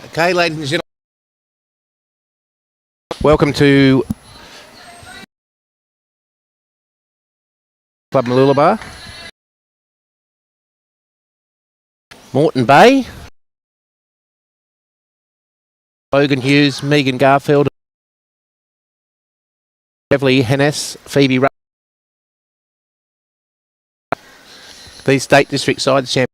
Okay, ladies and gentlemen, welcome to Club Mooloolaba, Moreton Bay, Logan, Hughes, Megan, Garfield, Beverley, Heness, Phoebie. These State District sides, champions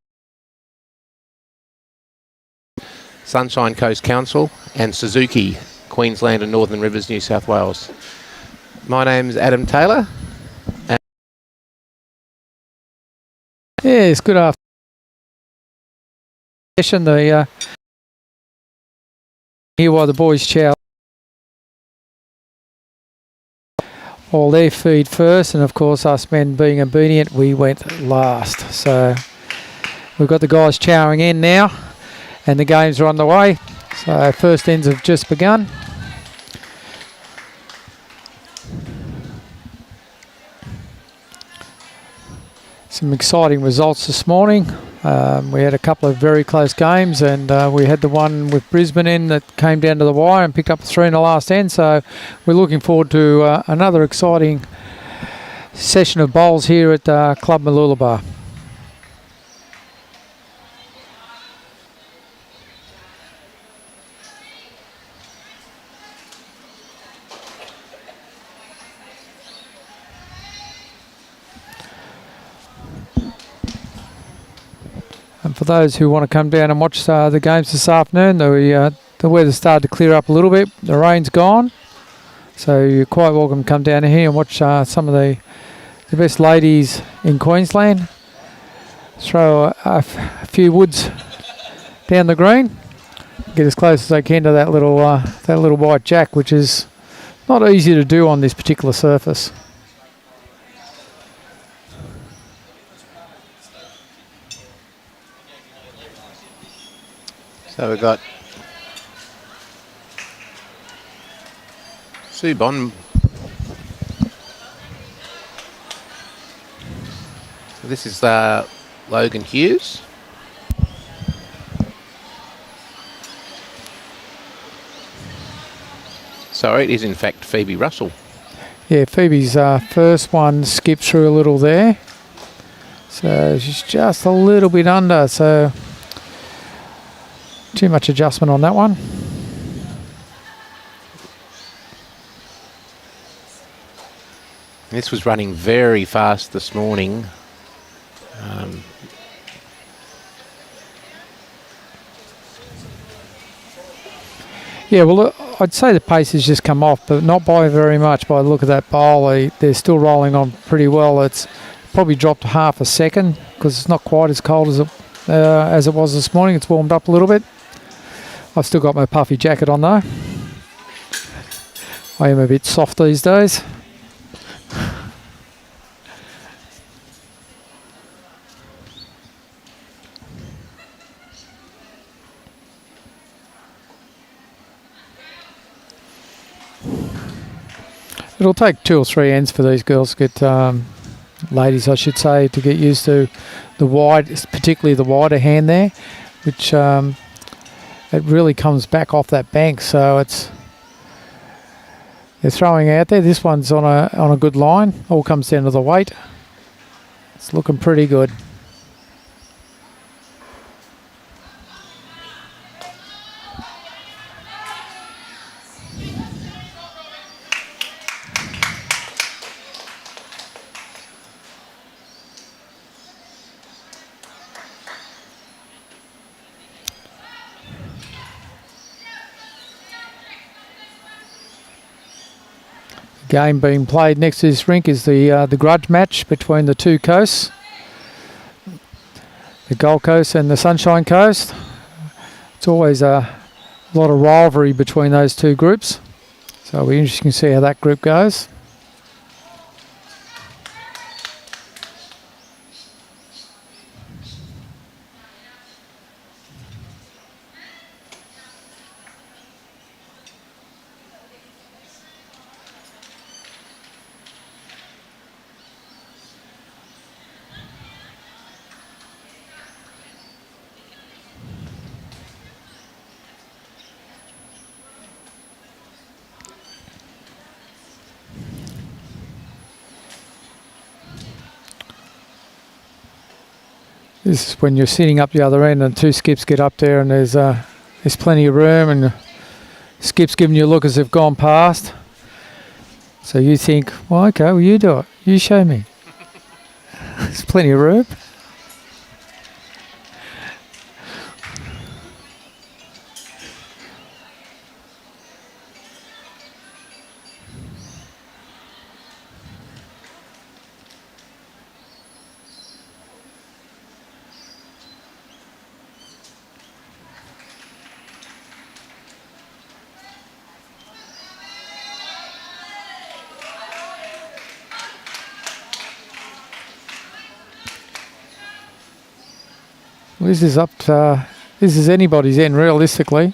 Sunshine Coast Council and Suzuki, Queensland and Northern Rivers, New South Wales. My name's Adam Taylor. Yes, good afternoon. The here while the boys chow all their feed first, and of course us men being obedient, we went last. So we've got the guys chowing in now, and the games are on the way. So first ends have just begun. Some exciting results this morning. We had a couple of very close games, and we had the one with Brisbane in that came down to the wire and picked up 3 in the last end. So we're looking forward to another exciting session of bowls here at Club Mooloolaba. And for those who want to come down and watch the games this afternoon, the weather started to clear up a little bit. The rain's gone, so you're quite welcome to come down here and watch some of the best ladies in Queensland throw a few woods down the green. Get as close as they can to that little white jack, which is not easy to do on this particular surface. So we've got Sue Bond. So this is Logan Hughes. Sorry, it is in fact Phoebie Russell. Yeah, Phoebe's first one skipped through a little there. So she's just a little bit under, so too much adjustment on that one. This was running very fast this morning. Yeah, well, I'd say the pace has just come off, but not by very much by the look of that bowl. They're still rolling on pretty well. It's probably dropped half a second because it's not quite as cold as it was this morning. It's warmed up a little bit. I've still got my puffy jacket on though. I am a bit soft these days. It'll take 2 or 3 ends for these girls to get, ladies I should say, to get used to the wide, particularly the wider hand there, which it really comes back off that bank, so they're throwing out there. This one's on a good line. All comes down to the weight. It's looking pretty good. Game being played next to this rink is the grudge match between the two coasts, the Gold Coast and the Sunshine Coast. It's always a lot of rivalry between those two groups, so it'll be interesting to see how that group goes. This is when you're sitting up the other end and two skips get up there and there's plenty of room and skips giving you a look as they've gone past. So you think, well, okay, well, you do it. You show me. There's plenty of room. This is this is anybody's end realistically.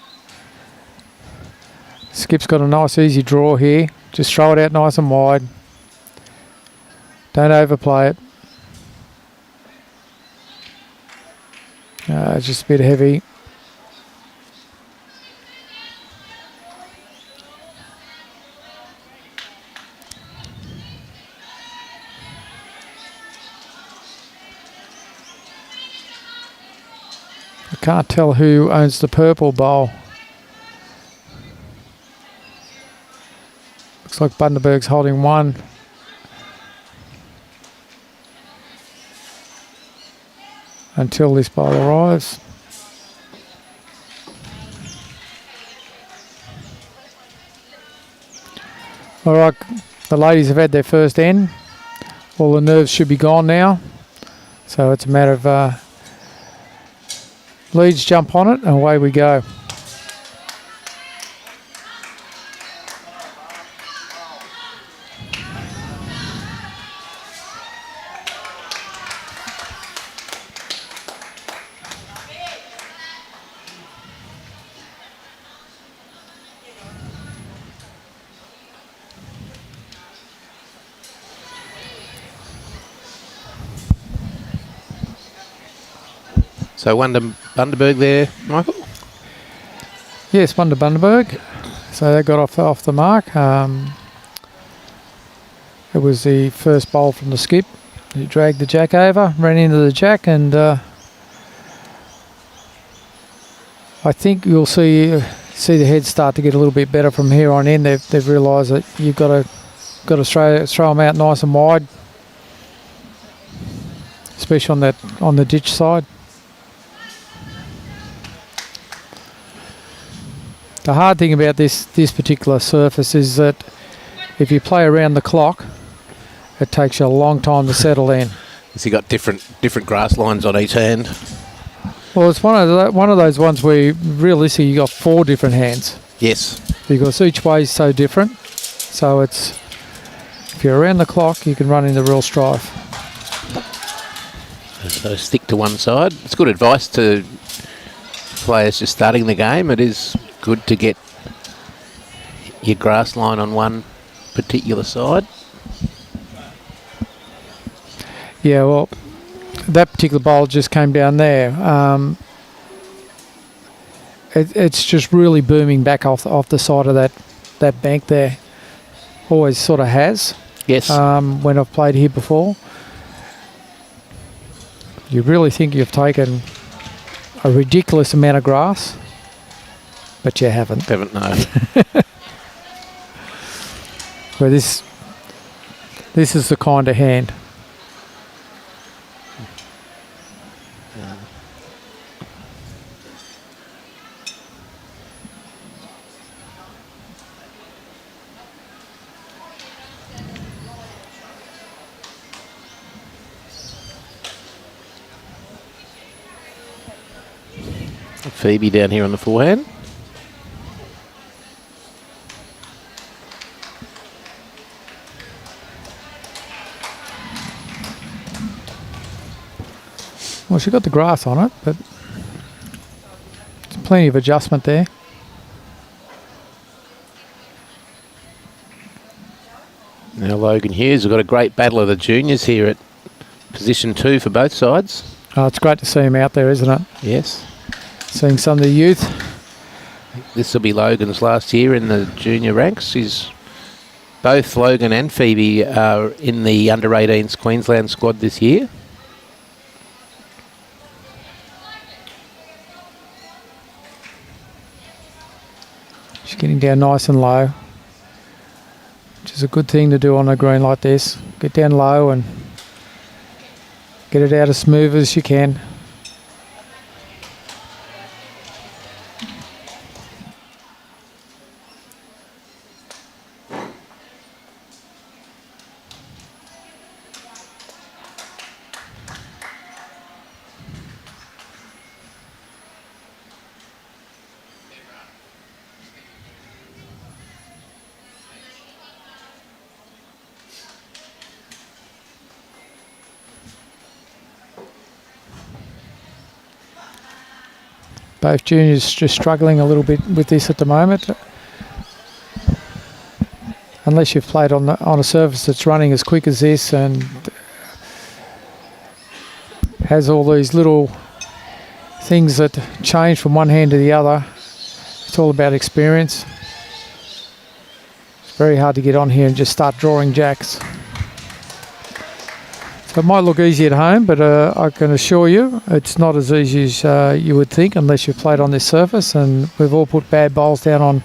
Skip's got a nice easy draw here. Just throw it out nice and wide. Don't overplay it. It's just a bit heavy. I can't tell who owns the purple bowl. Looks like Bundaberg's holding one. Until this bowl arrives. All right, the ladies have had their first end. All the nerves should be gone now. So it's a matter of leads jump on it and away we go. So Bundaberg there, Michael? Yes, Bundaberg. So they got off the mark. It was the first bowl from the skip. He dragged the jack over, ran into the jack, and I think you'll see the heads start to get a little bit better from here on in. They've realised that you've got to throw them out nice and wide, especially on the ditch side. The hard thing about this particular surface is that if you play around the clock, it takes you a long time to settle in. Has he got different grass lines on each hand? Well, it's one of those ones where realistically you got 4 different hands. Yes. Because each way is so different. So it's, if you're around the clock, you can run into real strife. So stick to one side. It's good advice to players just starting the game. It is good to get your grass line on one particular side. Yeah, well, that particular bowl just came down there. It's just really booming back off the side of that bank there. Always sort of has. Yes. When I've played here before. You really think you've taken a ridiculous amount of grass, but you haven't. Haven't, no. But this is the kind of hand. Phoebie down here on the forehand. Well, she got the grass on it, but there's plenty of adjustment there. Now Logan Hughes, we've got a great battle of the juniors here at position 2 for both sides. Oh, it's great to see him out there, isn't it? Yes. Seeing some of the youth. This will be Logan's last year in the junior ranks. Both Logan and Phoebie are in the under-18s Queensland squad this year. She's getting down nice and low, which is a good thing to do on a green like this. Get down low and get it out as smooth as you can. Both juniors just struggling a little bit with this at the moment. Unless you've played on a surface that's running as quick as this and has all these little things that change from one hand to the other. It's all about experience. It's very hard to get on here and just start drawing jacks. So it might look easy at home, but I can assure you it's not as easy as you would think unless you've played on this surface. And we've all put bad bowls down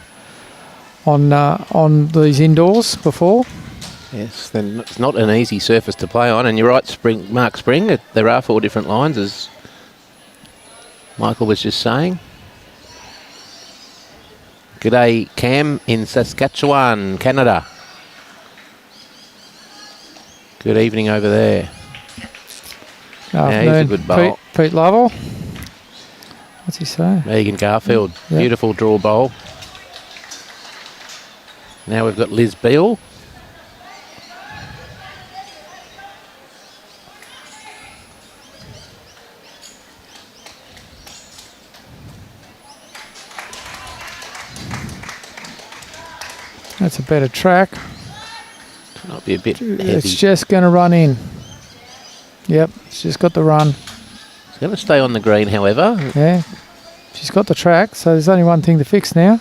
on these indoors before. Yes, then it's not an easy surface to play on. And you're right, Mark Spring, there are 4 different lines, as Michael was just saying. G'day, Cam in Saskatchewan, Canada. Good evening over there. He's a good bowl. Pete Lovell. What's he say? Megan Garfield. Yep. Beautiful draw bowl. Now we've got Liz Beale. That's a better track. Might be a bit heavy. It's just going to run in. Yep, it's just got the run. It's going to stay on the green, however. Yeah, she's got the track, so there's only one thing to fix now.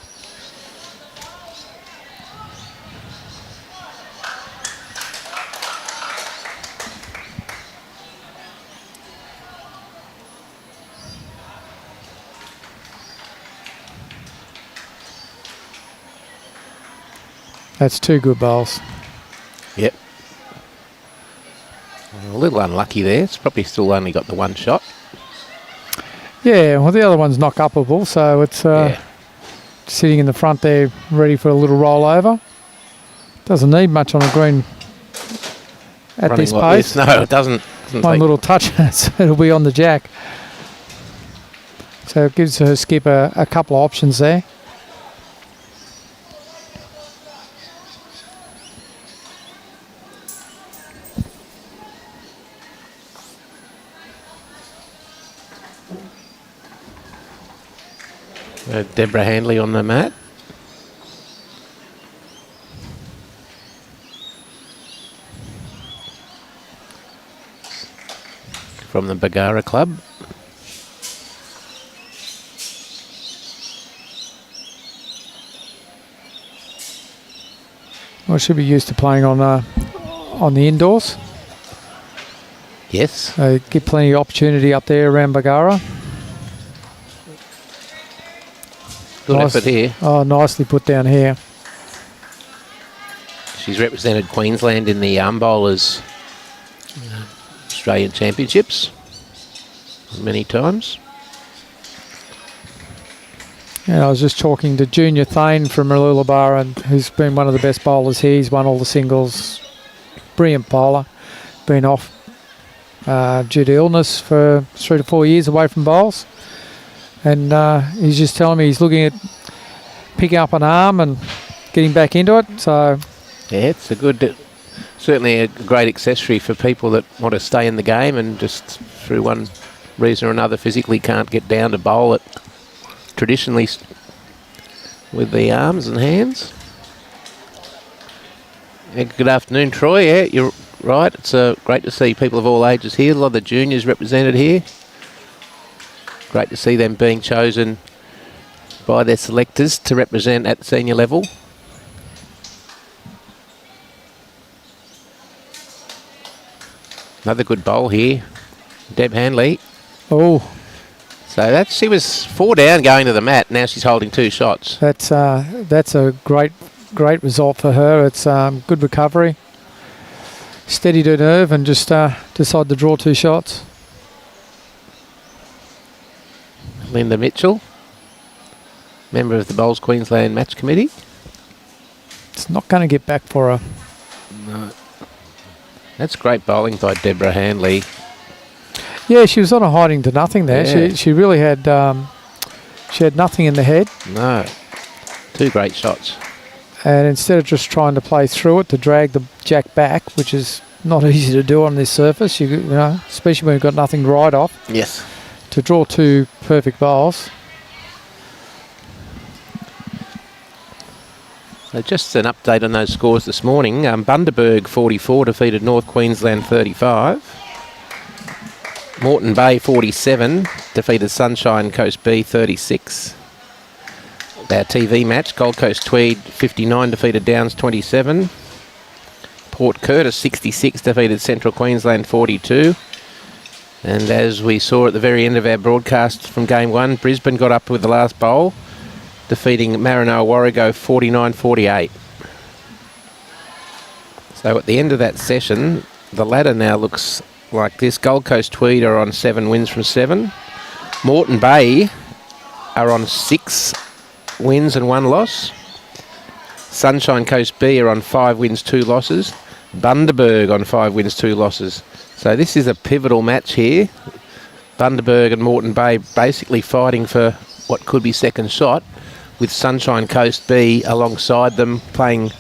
That's 2 good bowls. Yep. A little unlucky there. It's probably still only got the 1 shot. Yeah, well, the other one's knock upable, so it's sitting in the front there, ready for a little rollover. Doesn't need much on a green at this pace. No, it doesn't. One little touch, it'll be on the jack. So it gives her skip a couple of options there. Debra Handley on the mat. From the Bagara Club. Well, she'll be used to playing on the indoors. Yes. Get plenty of opportunity up there around Bagara. Good effort here. Oh, nicely put down here. She's represented Queensland in the bowlers Australian Championships many times. Yeah, I was just talking to Junior Thane from Mooloolaba, and who's been one of the best bowlers here. He's won all the singles. Brilliant bowler. Been off due to illness for 3 to 4 years away from bowls. And he's just telling me he's looking at picking up an arm and getting back into it. So yeah, it's a good, certainly a great accessory for people that want to stay in the game and just through one reason or another physically can't get down to bowl it traditionally with the arms and hands. Yeah, good afternoon, Troy. Yeah, you're right. It's great to see people of all ages here. A lot of the juniors represented here. Great to see them being chosen by their selectors to represent at the senior level. Another good bowl here. Deb Handley. Oh, So she was 4 down going to the mat. Now she's holding 2 shots. That's a great result for her. It's good recovery. Steadied her nerve and just decided to draw 2 shots. Linda Mitchell, member of the Bowls Queensland Match Committee. It's not going to get back for her. No. That's great bowling by Debra Handley. Yeah, she was on a hiding to nothing there. Yeah. She really had nothing in the head. No. 2 great shots. And instead of just trying to play through it to drag the jack back, which is not easy to do on this surface, you know, especially when you've got nothing to ride off. Yes. To draw 2 perfect bowls. So just an update on those scores this morning. Bundaberg 44 defeated North Queensland 35. Moreton Bay 47 defeated Sunshine Coast B 36. Our TV match, Gold Coast Tweed 59 defeated Downs 27. Port Curtis 66 defeated Central Queensland 42. And as we saw at the very end of our broadcast from Game 1, Brisbane got up with the last bowl, defeating Maranoa Warrego 49-48. So at the end of that session, the ladder now looks like this. Gold Coast Tweed are on 7 wins from 7. Moreton Bay are on 6 wins and 1 loss. Sunshine Coast B are on 5 wins, 2 losses. Bundaberg on 5 wins, 2 losses. So this is a pivotal match here. Bundaberg and Moreton Bay basically fighting for what could be second shot, with Sunshine Coast B alongside them playing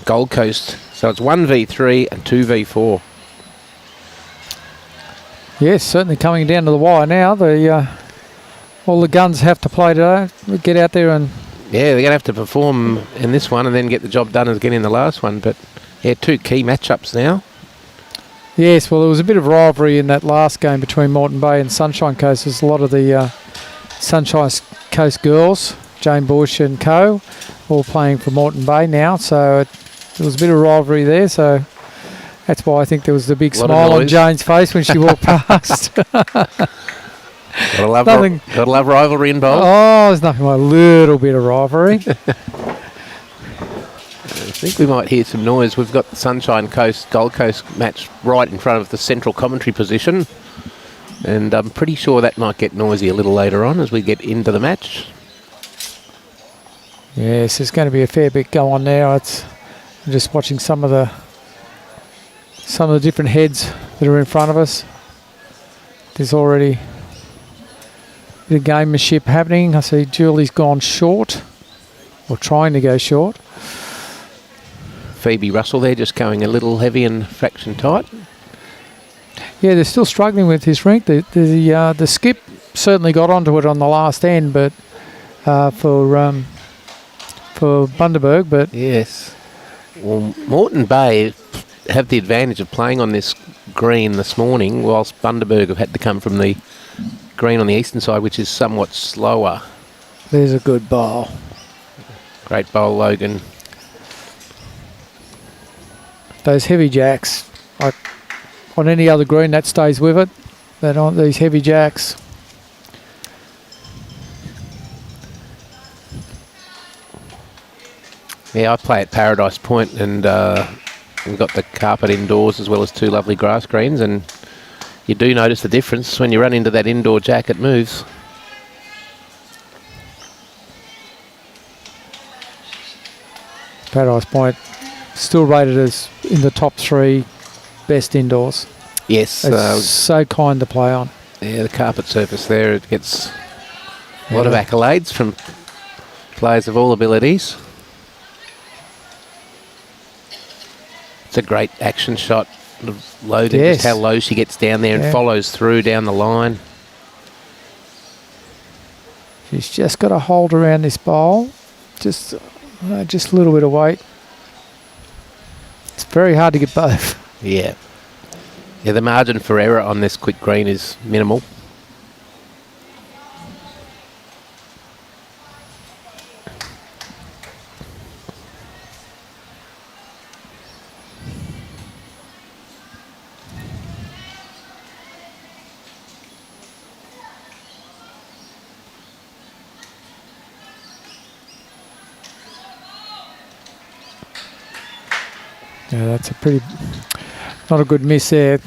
Gold Coast. So it's 1v3 and 2v4. Yes, certainly coming down to the wire now. All the guns have to play today. Get out there and... Yeah, they're going to have to perform in this one and then get the job done again in the last one. But, yeah, 2 key matchups now. Yes, well, there was a bit of rivalry in that last game between Moreton Bay and Sunshine Coast. There's a lot of the Sunshine Coast girls, Jane Bush and co, all playing for Moreton Bay now. So there was a bit of rivalry there. So that's why I think there was the big smile on Jane's face when she walked past. Gotta love rivalry in bowl. Oh, there's nothing like a little bit of rivalry. I think we might hear some noise. We've got the Sunshine Coast Gold Coast match right in front of the central commentary position, and I'm pretty sure that might get noisy a little later on as we get into the match. Yes, there's going to be a fair bit going on there. I'm just watching some of the different heads that are in front of us. There's already a bit of gamemanship happening. I see Julie's gone short, or trying to go short. Phoebe Russell there just going a little heavy and fraction tight. Yeah, they're still struggling with his rink. The skip certainly got onto it on the last end, but for Bundaberg. But yes, well, Moreton Bay have the advantage of playing on this green this morning, whilst Bundaberg have had to come from the green on the eastern side, which is somewhat slower. There's a good bowl. Great bowl, Logan. Those heavy jacks, like on any other green, that stays with it. But on these heavy jacks, yeah, I play at Paradise Point, and we've got the carpet indoors as well as 2 lovely grass greens, and you do notice the difference when you run into that indoor jack. It moves. Paradise Point still rated as in the top 3 best indoors. Yes. It's so kind to play on. Yeah, the carpet surface there, it gets a lot of accolades from players of all abilities. It's a great action shot of Logan, yes. Just how low she gets down there and follows through down the line. She's just got to hold around this bowl. Just a little bit of weight. It's very hard to get both. Yeah. Yeah, the margin for error on this quick green is minimal. Yeah, that's a pretty, not a good miss there.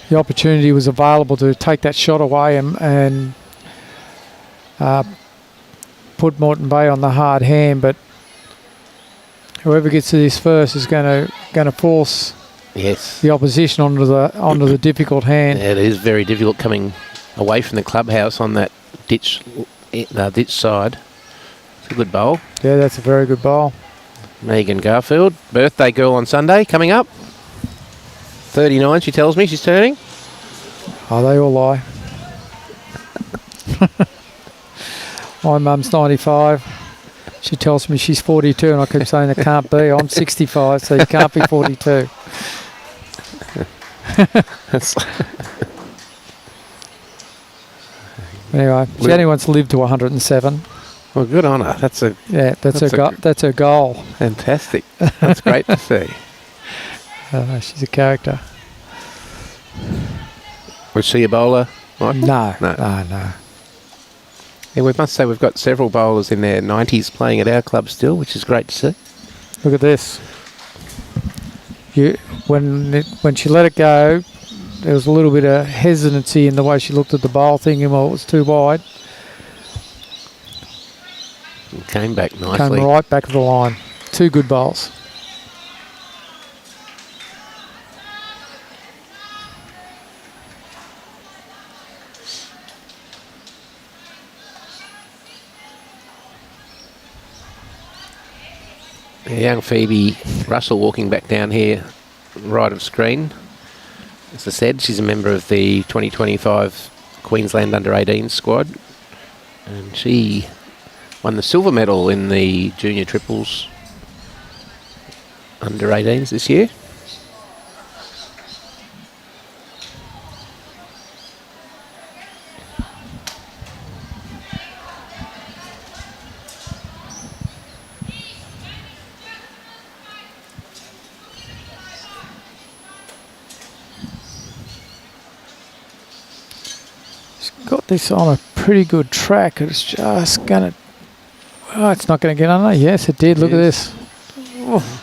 The opportunity was available to take that shot away and put Moreton Bay on the hard hand, but whoever gets to this first is going to force the opposition onto the difficult hand. Yeah, it is very difficult coming away from the clubhouse on that ditch side. It's a good bowl. Yeah, that's a very good bowl. Megan Garfield, birthday girl on Sunday, coming up. 39, she tells me she's turning. Oh, they all lie. My mum's 95. She tells me she's 42, and I keep saying it can't be. I'm 65, so you can't be 42. Anyway, she only wants to live to 107. Well, good on her. That's her goal. Fantastic. That's great to see. She's a character. Was she a bowler, Michael? No. Yeah, we must say we've got several bowlers in their 90s playing at our club still, which is great to see. Look at this. When she let it go, there was a little bit of hesitancy in the way she looked at the bowl, thinking, well, it was too wide. It came back nicely. Came right back to the line. 2 good bowls. Young Phoebie Russell walking back down here, right of screen. As I said, she's a member of the 2025 Queensland Under-18 squad, and she won the silver medal in the junior triples Under-18s this year. Got this on a pretty good track. It's just going to... Oh, it's not going to get under. Yes, it did. Look at this. Oh.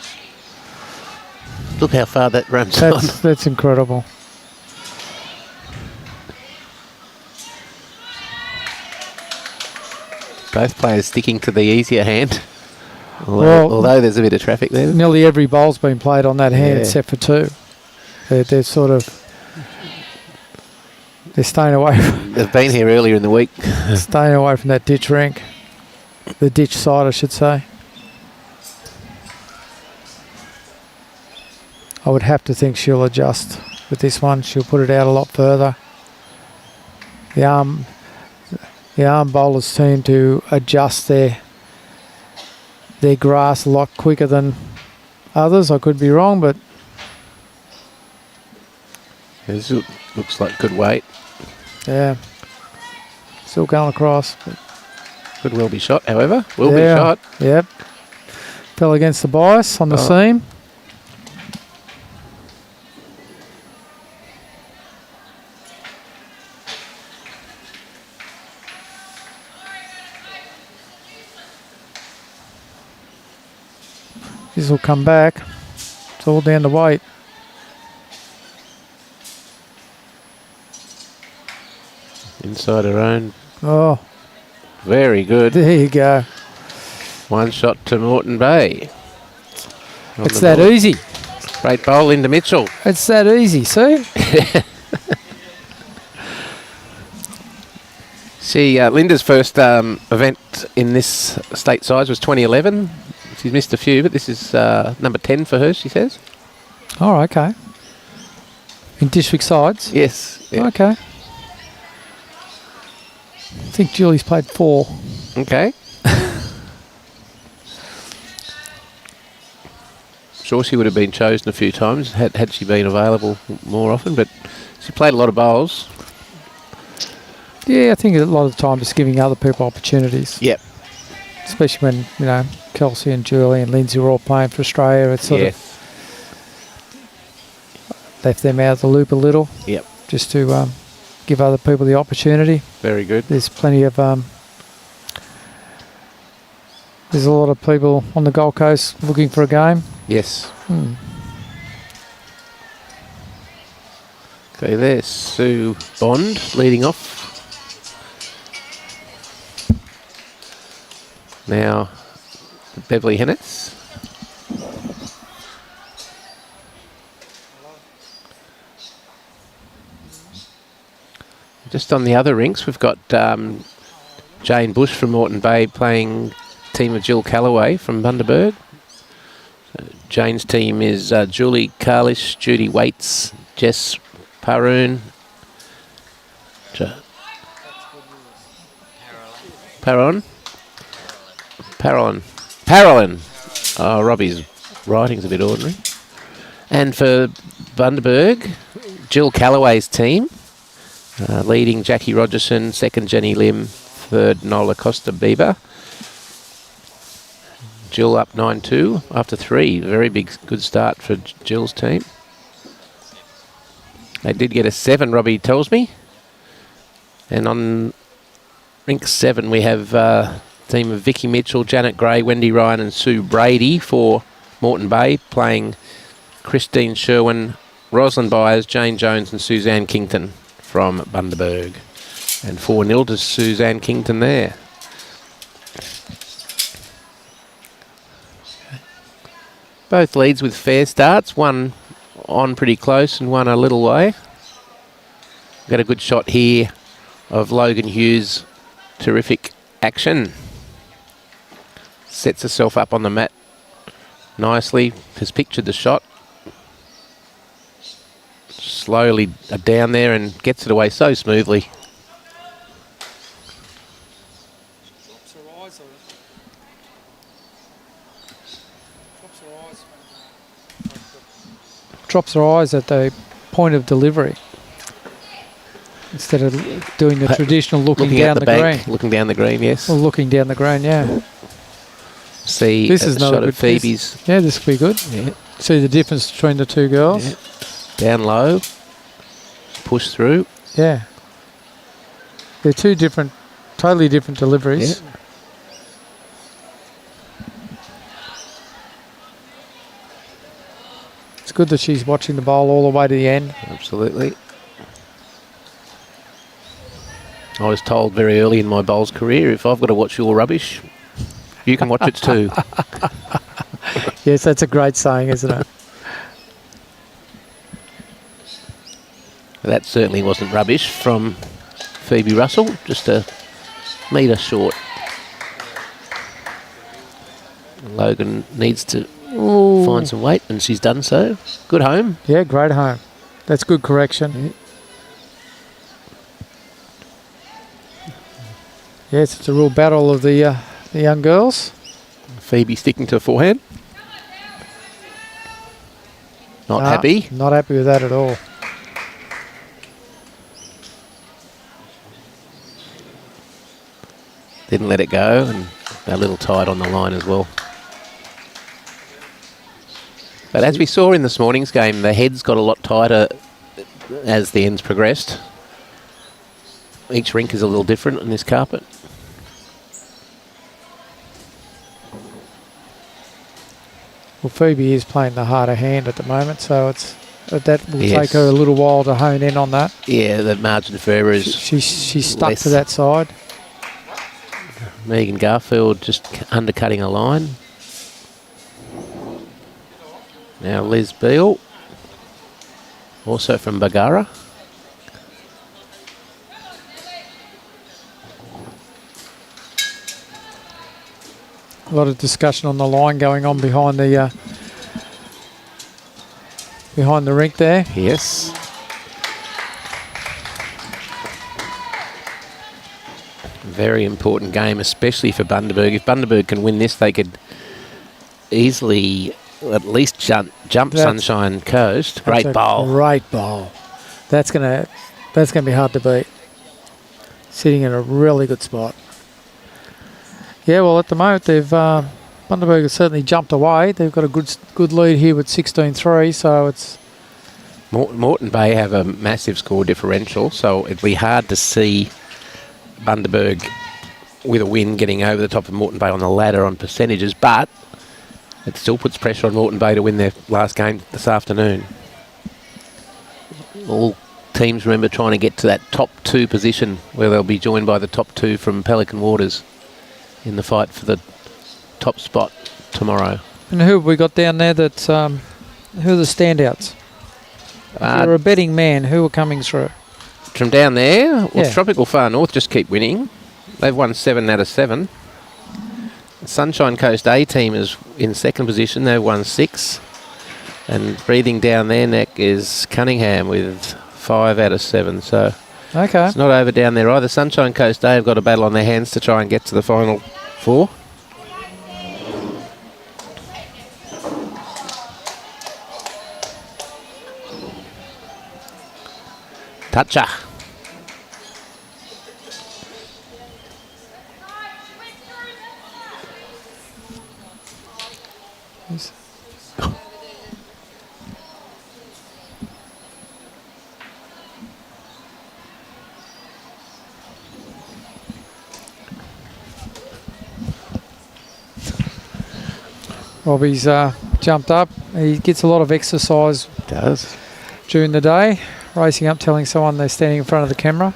Look how far that runs on. That's incredible. Both players sticking to the easier hand. Although there's a bit of traffic there. Nearly every bowl's been played on that hand except for 2. They're sort of... They're staying away. They've been here earlier in the week. Staying away from that ditch rink. The ditch side, I should say. I would have to think she'll adjust with this one. She'll put it out a lot further. The arm bowlers seem to adjust their grass a lot quicker than others. I could be wrong, but... This looks like good weight. Yeah. Still going across. Could well be shot, however. Will be shot. Yep. Fell against the bias on the seam. This will come back. It's all down to weight. Inside her own. Oh. Very good. There you go. One shot to Moreton Bay. It's that easy. Great bowl into Mitchell. It's that easy, see? Linda's first event in this state size was 2011. She's missed a few, but this is number 10 for her, she says. Oh, okay. In district sides? Yes. Yeah. Okay. I think Julie's played 4. Okay. Sure, she would have been chosen a few times had she been available more often, but she played a lot of bowls. Yeah, I think a lot of the time just giving other people opportunities. Yep. Especially when, Kelsey and Julie and Lindsay were all playing for Australia. It's sort of left them out of the loop a little. Yep. Just to give other people the opportunity. Very good. There's plenty of... there's a lot of people on the Gold Coast looking for a game. Yes. Okay, there's Sue Bond leading off. Now, Beverley Heness. Just on the other rinks, we've got Jane Bush from Moreton Bay playing team of Jill Calloway from Bundaberg. Jane's team is Julie Carlish, Judy Waits, Jess Paroon, Parolin. Oh, Robbie's writing's a bit ordinary. And for Bundaberg, Jill Calloway's team, leading Jackie Rogerson, second Jenny Lim, third Nola Costa Bieber. Jill up 9-2 after 3. Very good start for Jill's team. They did get a 7, Robbie tells me. And on rink 7 we have a team of Vicky Mitchell, Janet Gray, Wendy Ryan and Sue Brady for Moreton Bay, playing Christine Sherwin, Rosalind Byers, Jane Jones and Suzanne Kington from Bundaberg. And 4-0 to Suzanne Kington there. Both leads with fair starts, one on pretty close and one a little way. Got a good shot here of Logan Hughes. Terrific action. Sets herself up on the mat nicely. Has pictured the shot. Slowly down there and gets it away so smoothly. Drops her eyes at the point of delivery instead of doing the traditional looking down the green. Looking down the green, yes. Or looking down the green, yeah. See this is a shot of Phoebe's. Yeah, this will be good. Yeah. See the difference between the two girls. Yeah. Down low, push through. Yeah. They're two different, totally different deliveries. Yeah. It's good that she's watching the bowl all the way to the end. Absolutely. I was told very early in my bowls career, if I've got to watch your rubbish, you can watch it too. Yes, that's a great saying, isn't it? That certainly wasn't rubbish from Phoebe Russell, just a metre short. Logan needs to find some weight, and she's done so. Good home. Yeah, great home. That's good correction. Yes, it's a real battle of the young girls. Phoebe sticking to forehand. Not happy. Not happy with that at all. Didn't let it go, and a little tight on the line as well. But as we saw in this morning's game, the heads got a lot tighter as the ends progressed. Each rink is a little different on this carpet. Well, Phoebe is playing the harder hand at the moment, so that will Yes. take her a little while to hone in on that. Yeah, the margin for error is She's stuck less. to that side. Megan Garfield just undercutting a line. Now Liz Beale, also from Bagara. A lot of discussion on the line going on behind the rink there. Yes. Very important game, especially for Bundaberg. If Bundaberg can win this, they could easily at least jump Sunshine Coast. Great bowl. Great bowl. That's gonna be hard to beat. Sitting in a really good spot. Yeah, well, at the moment they've Bundaberg has certainly jumped away. They've got a good lead here with 16-3, so it's Moreton Bay have a massive score differential, so it'd be hard to see Bundaberg with a win getting over the top of Moreton Bay on the ladder on percentages, but It still puts pressure on Moreton Bay to win their last game this afternoon. All teams, remember, trying to get to that top 2 position where they'll be joined by the top 2 from Pelican Waters in the fight for the top spot tomorrow. And who have we got down there that's, who are the standouts? If you're a betting man, who are coming through? From down there, well, Yeah. Tropical Far North just keep winning. They've won 7 out of 7. Sunshine Coast A team is in second position. They've won 6. And breathing down their neck is Cunningham with 5 out of 7. So Okay. it's not over down there either. Sunshine Coast A have got a battle on their hands to try and get to the final 4. Toucher. Yes. Robbie's jumped up. He gets a lot of exercise Does. during the day, racing up, telling someone they're standing in front of the camera.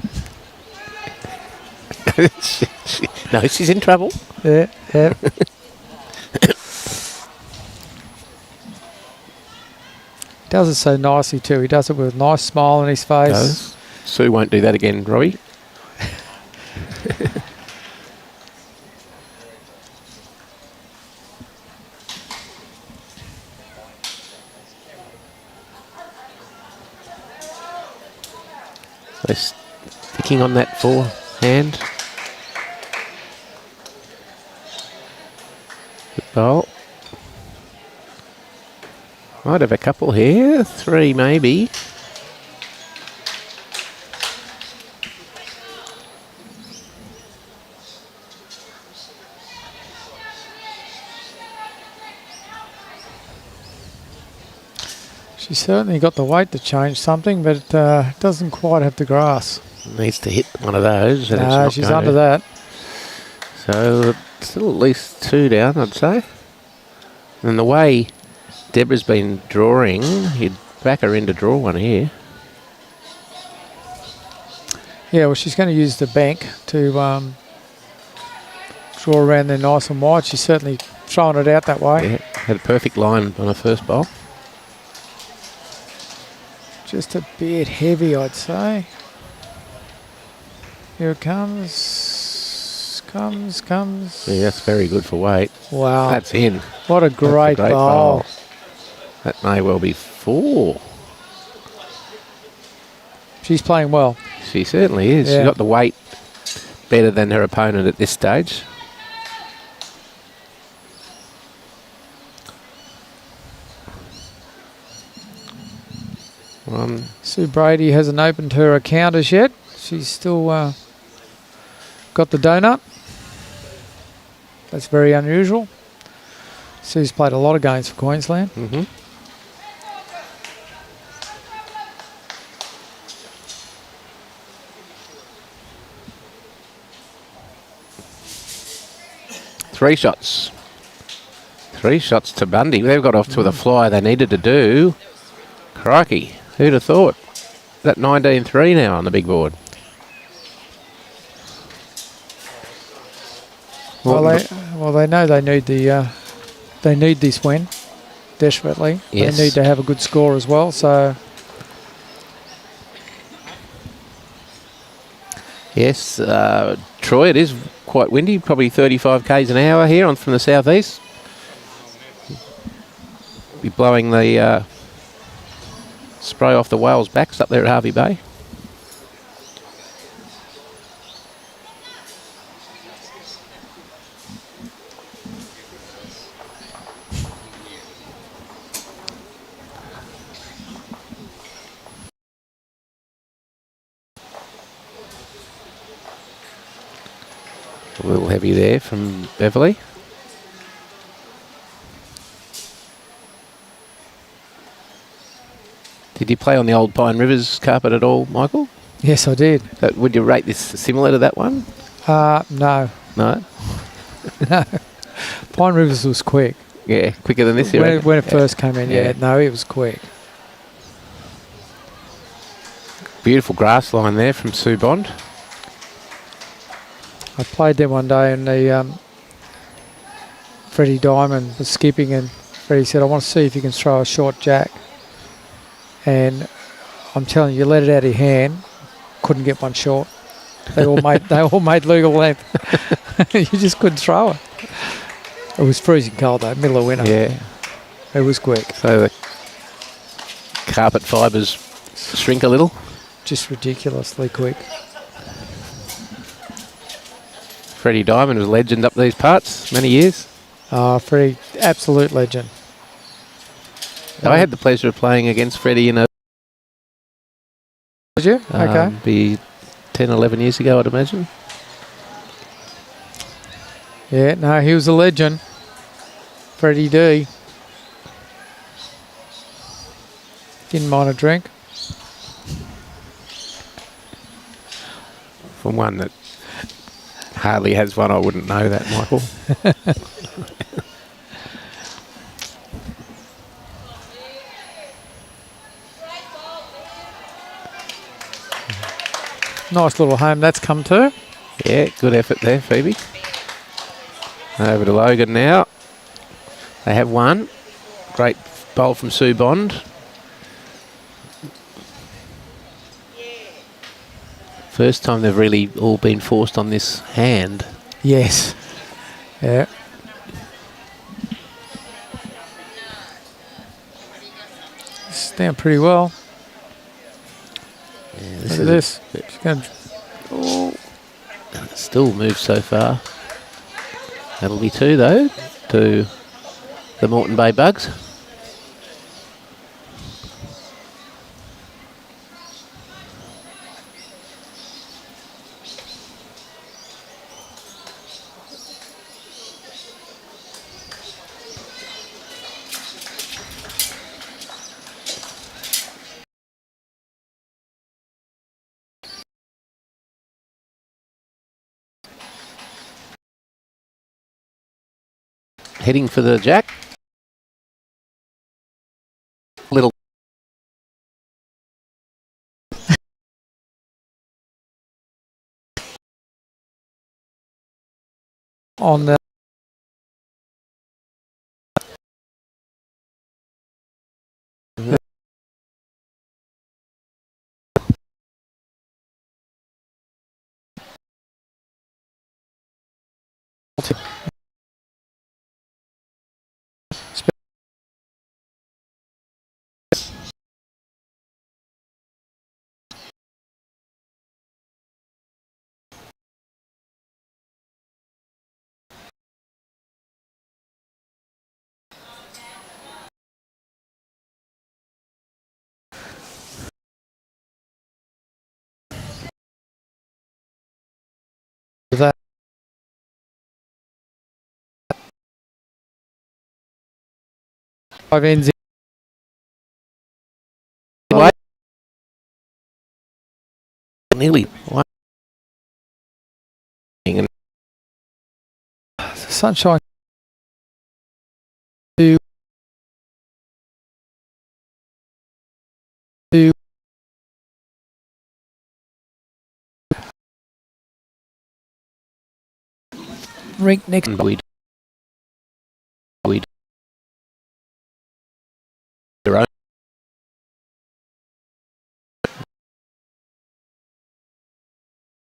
No, she's in trouble. Yeah, yeah. He does it so nicely too. He does it with a nice smile on his face. Does. Sue won't do that again, Robbie. So sticking on that forehand. Good bowl. Might have a couple here. 3 maybe. She's certainly got the weight to change something, but it doesn't quite have the grass. Needs to hit one of those. And it's No, not she's going under to. that. So still at least 2 down, I'd say. And the way Debra's been drawing, you'd back her in to draw one here. Yeah, well, she's going to use the bank to draw around there nice and wide. She's certainly throwing it out that way. Yeah, had a perfect line on her first bowl. Just a bit heavy, I'd say. Here it comes. Comes. Yeah, that's very good for weight. Wow. That's in. What a great, That's a great bowl. That may well be 4. She's playing well. She certainly is. Yeah. She's got the weight better than her opponent at this stage. Sue Brady hasn't opened her account as yet. She's still got the donut. That's very unusual. Sue's played a lot of games for Queensland. Mm-hmm. Three shots to Bundy. They've got off to the fly they needed to do. Crikey, who'd have thought? That 19-3 now on the big board. Well, they know they need they need this win desperately. Yes. They need to have a good score as well. So Yes, Troy, it is quite windy, probably 35 k's an hour here on from the southeast. Be blowing the spray off the whales' backs up there at Harvey Bay. A little heavy there from Beverley. Did you play on the old Pine Rivers carpet at all, Michael? yes, I did. Would you rate this similar to that one? No, No? no. Pine Rivers was quick. Yeah, quicker than this. When it first came in, Yeah. no, it was quick. Beautiful grass line there from Sue Bond. I played them one day and the Freddie Diamond was skipping and Freddie said, I want to see if you can throw a short jack. And I'm telling you, let it out of your hand, couldn't get one short. They all made legal length. You just couldn't throw it. It was freezing cold though, middle of winter. Yeah. It was quick. So the carpet fibres shrink a little. Just ridiculously quick. Freddie Diamond was a legend up these parts, many years. Freddie, absolute legend. I had the pleasure of playing against Freddie in a... Did you? Okay. Be 10, 11 years ago, I'd imagine. Yeah, no, he was a legend. Freddie D. Didn't mind a drink. From one that hardly has one, I wouldn't know that, Michael. Nice little home that's come to. Yeah, good effort there, Phoebe. Over to Logan now. They have one. Great bowl from Sue Bond. First time they've really all been forced on this hand. Yes. Yeah. It's down pretty well. Yeah, Look at this. She's going still moves so far. That'll be two though to the Moreton Bay Bugs. Heading for the jack. Little. on the that 5 ends Wait. Nearly. sunshine to rink next. We'd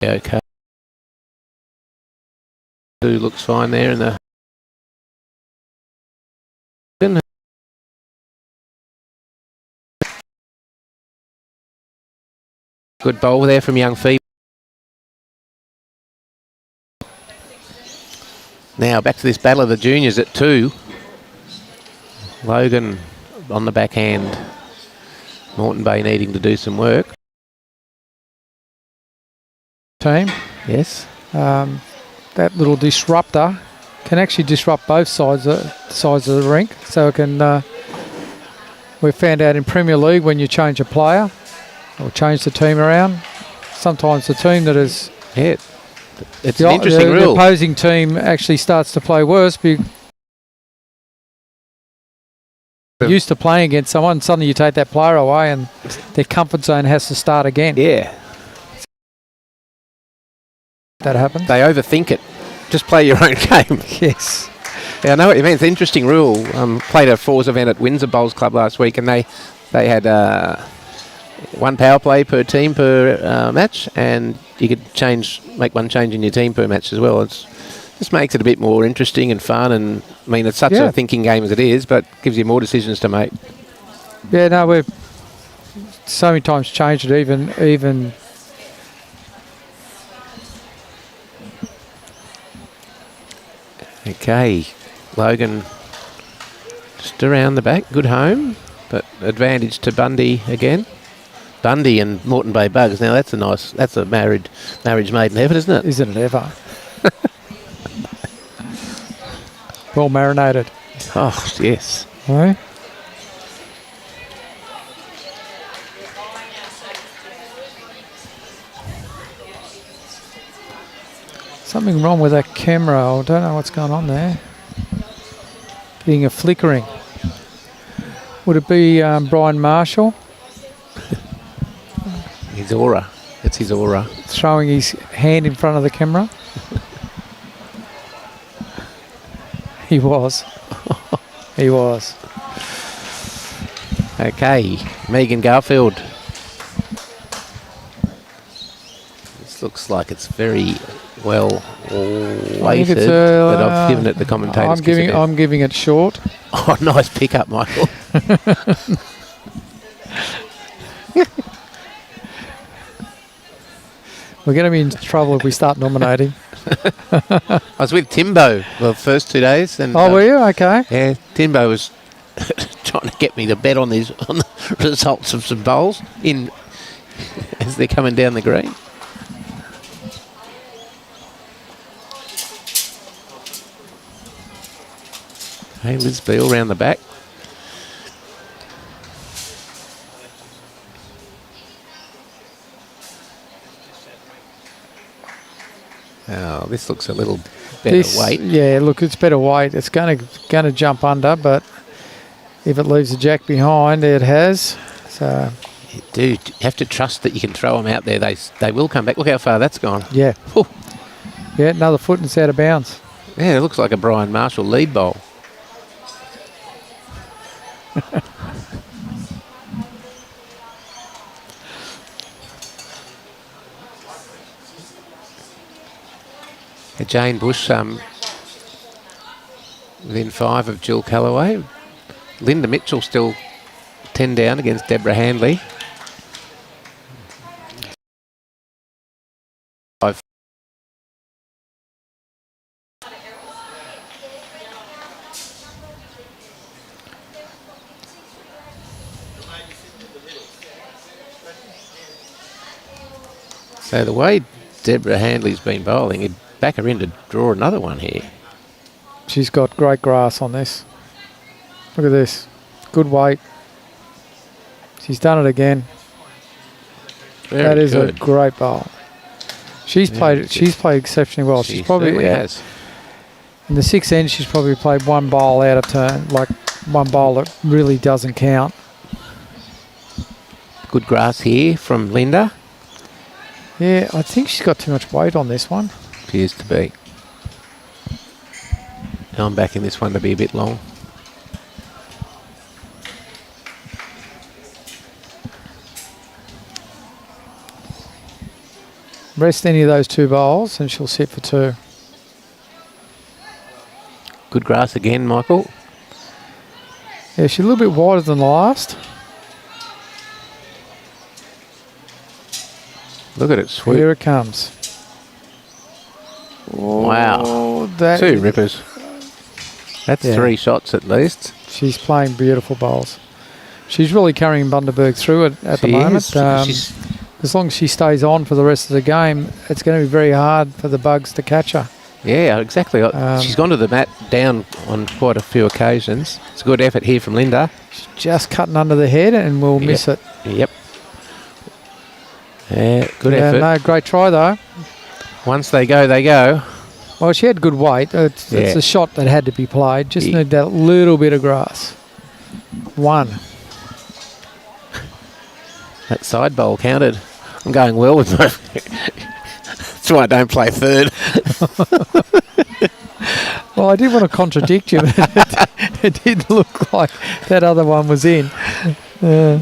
okay. Two looks fine there in the good bowl there from young Phoebe. Now back to this battle of the juniors at 2. Logan on the backhand. Moreton Bay needing to do some work. Team. Yes. That little disruptor can actually disrupt both sides of the rink. So it can. We found out in Premier League when you change a player or change the team around, sometimes the team that is It's an interesting rule. The opposing team actually starts to play worse used to playing against someone, suddenly you take that player away and their comfort zone has to start again. Yeah. That happens. They overthink it. Just play your own game. Yes. Yeah, I know what you mean. It's an interesting rule. Played a fours event at Windsor Bowls Club last week, and they had one power play per team per match, and you could make one change in your team per match as well. It's just makes it a bit more interesting and fun, and I mean it's such a thinking game as it is, but gives you more decisions to make. Yeah, no, we've so many times changed it. Even. Okay, Logan just around the back, good home, but advantage to Bundy again. Bundy and Moreton Bay Bugs. Now that's a marriage made in heaven, isn't it? Isn't it ever? Well marinated. Oh, yes. Right. Something wrong with that camera. I don't know what's going on there. Getting a flickering. Would it be Brian Marshall? His aura. It's his aura. Throwing his hand in front of the camera. He was. He was. Okay, Megan Garfield. This looks like it's very well weighted, but I've given it the commentators. I'm giving it short. Oh, nice pickup, Michael. We're going to be in trouble if we start nominating. I was with Timbo the first 2 days. And, were you? Okay. Yeah, Timbo was trying to get me to bet on the results of some bowls as they're coming down the green. Hey, Liz Beale round the back. Oh, this looks a little better weight. Yeah, look, it's better weight. It's going to jump under, but if it leaves a jack behind, it has. So you do have to trust that you can throw them out there. They will come back. Look how far that's gone. Yeah. Ooh. Yeah, another foot and it's out of bounds. Yeah, it looks like a Brian Marshall lead bowl. Jane Bush within 5 of Jill Callaway. Linda Mitchell still 10 down against Debra Handley. So the way Debra Handley's been bowling, he'd back her in to draw another one here. She's got great grass on this. Look at this. Good weight. She's done it again. That is a great bowl. She's played exceptionally well. She probably has. In the 6th end, she's probably played one bowl out of turn, like one bowl that really doesn't count. Good grass here from Linda. Yeah, I think she's got too much weight on this one. Appears to be. I'm backing this one to be a bit long. Rest any of those 2 bowls and she'll sit for 2. Good grass again, Michael. Yeah, she's a little bit wider than the last. Look at it, swoop. Here it comes. Wow. Oh, that 2 rippers. That's 3 shots at least. She's playing beautiful bowls. She's really carrying Bundaberg through it at the moment. As long as she stays on for the rest of the game, it's going to be very hard for the Bugs to catch her. Yeah, exactly. She's gone to the mat down on quite a few occasions. It's a good effort here from Linda. She's just cutting under the head and we'll miss it. Yep. Yeah, good effort. No, great try though. Once they go, they go. Well, she had good weight. It's a shot that had to be played. Just need that little bit of grass. 1. That side bowl counted. I'm going well with my... That's why I don't play third. Well, I didn't want to contradict you, but it did look like that other one was in. Yeah,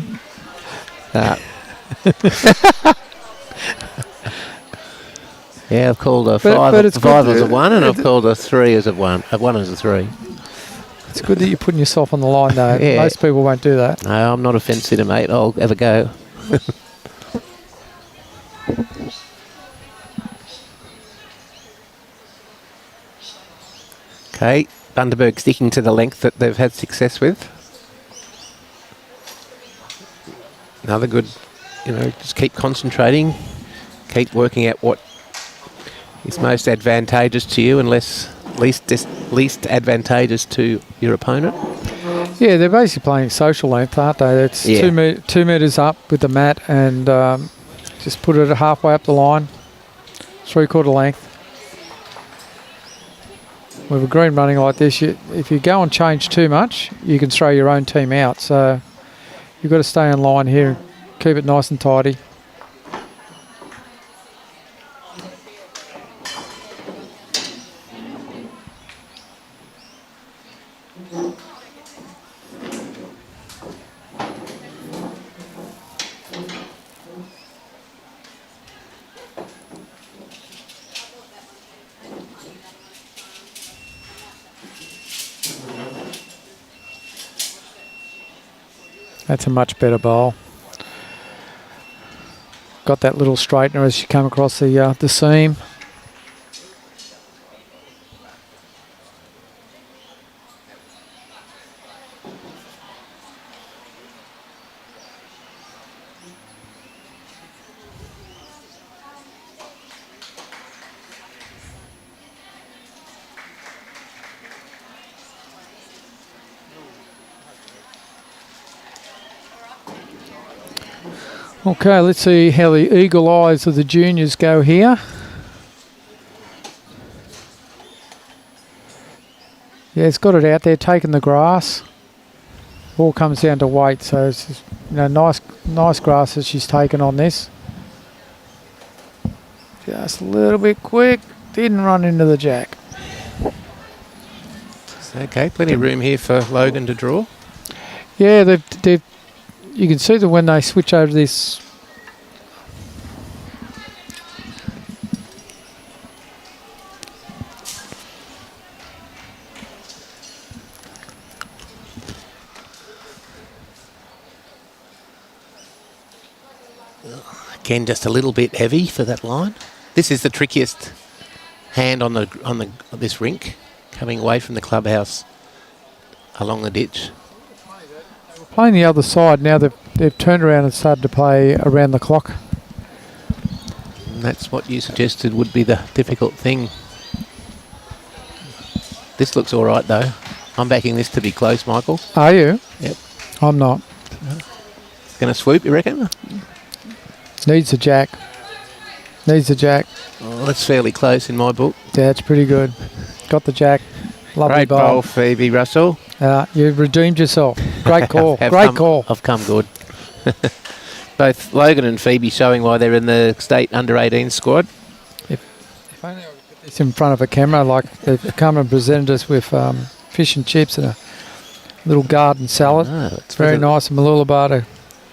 I've called a 5 as a 1, and I've called a 3 as a 1. A 1 as a 3. It's good that you're putting yourself on the line, though. Yeah. Most people won't do that. No, I'm not a fence sitter, mate. I'll have a go. Okay, Bundaberg sticking to the length that they've had success with. Another good, just keep concentrating, keep working out what is most advantageous to you and least advantageous to your opponent. Yeah, they're basically playing social length, aren't they? It's 2 metres up with the mat and just put it halfway up the line, 3/4 length. With a green running like this, if you go and change too much, you can throw your own team out. So you've got to stay in line here and keep it nice and tidy. That's a much better bowl. Got that little straightener as you come across the seam. Okay, let's see how the eagle eyes of the juniors go here. Yeah, it's got it out there, taking the grass. All comes down to weight, so it's just, nice grass that she's taken on this. Just a little bit quick, didn't run into the jack. Okay, plenty of room here for Logan to draw. Yeah, they've you can see that when they switch over this. Again, just a little bit heavy for that line. This is the trickiest hand on this rink, coming away from the clubhouse along the ditch. Playing the other side now, they've turned around and started to play around the clock. And that's what you suggested would be the difficult thing. This looks all right though. I'm backing this to be close, Michael. Are you? Yep. I'm not. Going to swoop, you reckon? Needs a jack. Needs a jack. Oh, that's fairly close in my book. Yeah, it's pretty good. Got the jack. Lovely Great bowl, Phoebie Russell. You've redeemed yourself. Great call. Great call. I've come good. Both Logan and Phoebie showing why they're in the state under-18 squad. If only I could put this in front of a camera, like they've come and presented us with fish and chips and a little garden salad. It's very nice of Mooloolaba to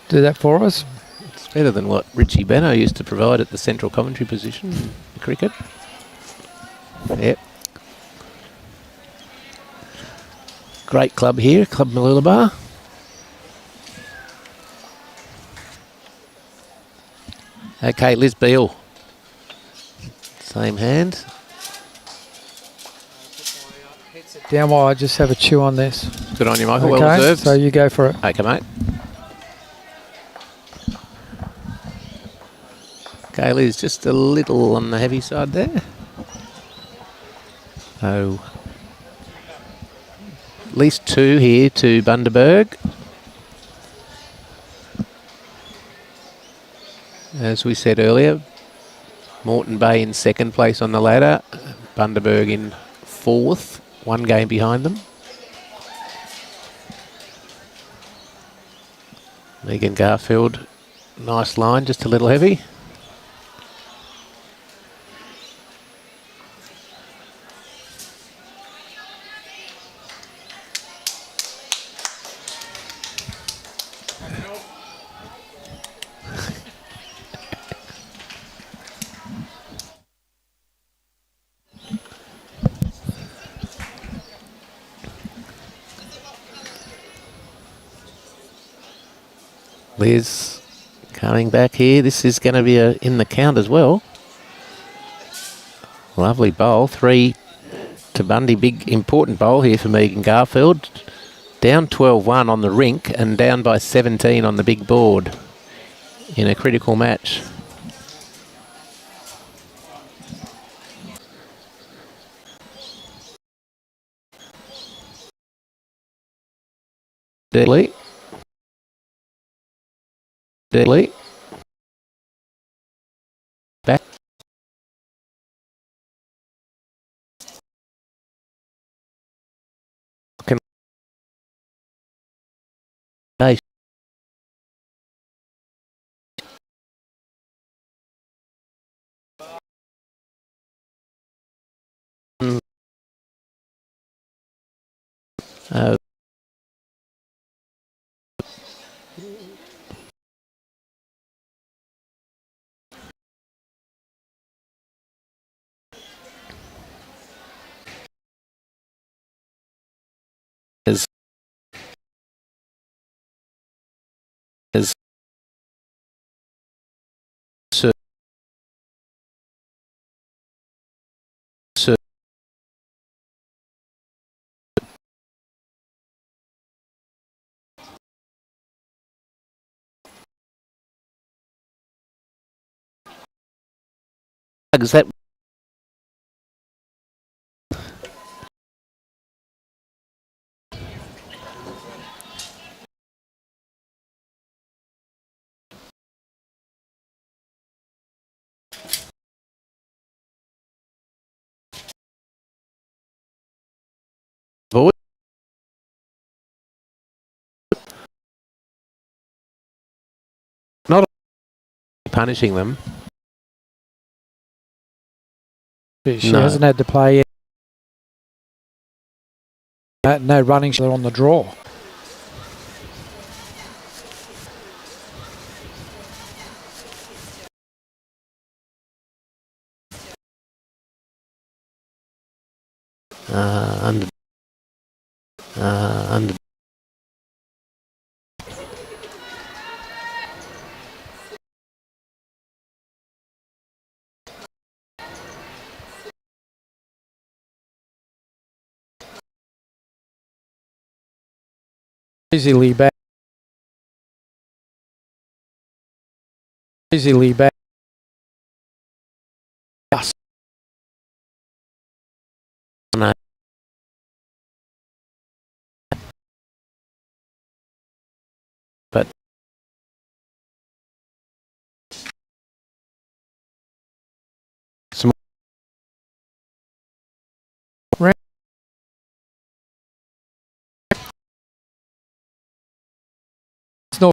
do that for us. It's better than what Richie Benno used to provide at the central commentary position in cricket. Yep. Great club here, Club Mooloolaba. Okay, Liz Beale. Same hand. Down while I just have a chew on this. Good on you, Michael. Okay, well deserved. so you go for it. Okay, mate. Okay, Liz, just a little on the heavy side there. Oh. At least 2 here to Bundaberg. As we said earlier, Moreton Bay in second place on the ladder, Bundaberg in 4th, 1 game behind them. Megan Garfield, nice line, just a little heavy. Liz coming back here. This is going to be in the count as well. Lovely bowl. 3 to Bundy. Big important bowl here for Megan Garfield. Down 12-1 on the rink and down by 17 on the big board in a critical match. Deadly. Deadly. Back. Nice. Is so is that void? Not punishing them. She hasn't had to play yet. No running on the draw. Under. Easily back. Easily back. Yes. No. But some no.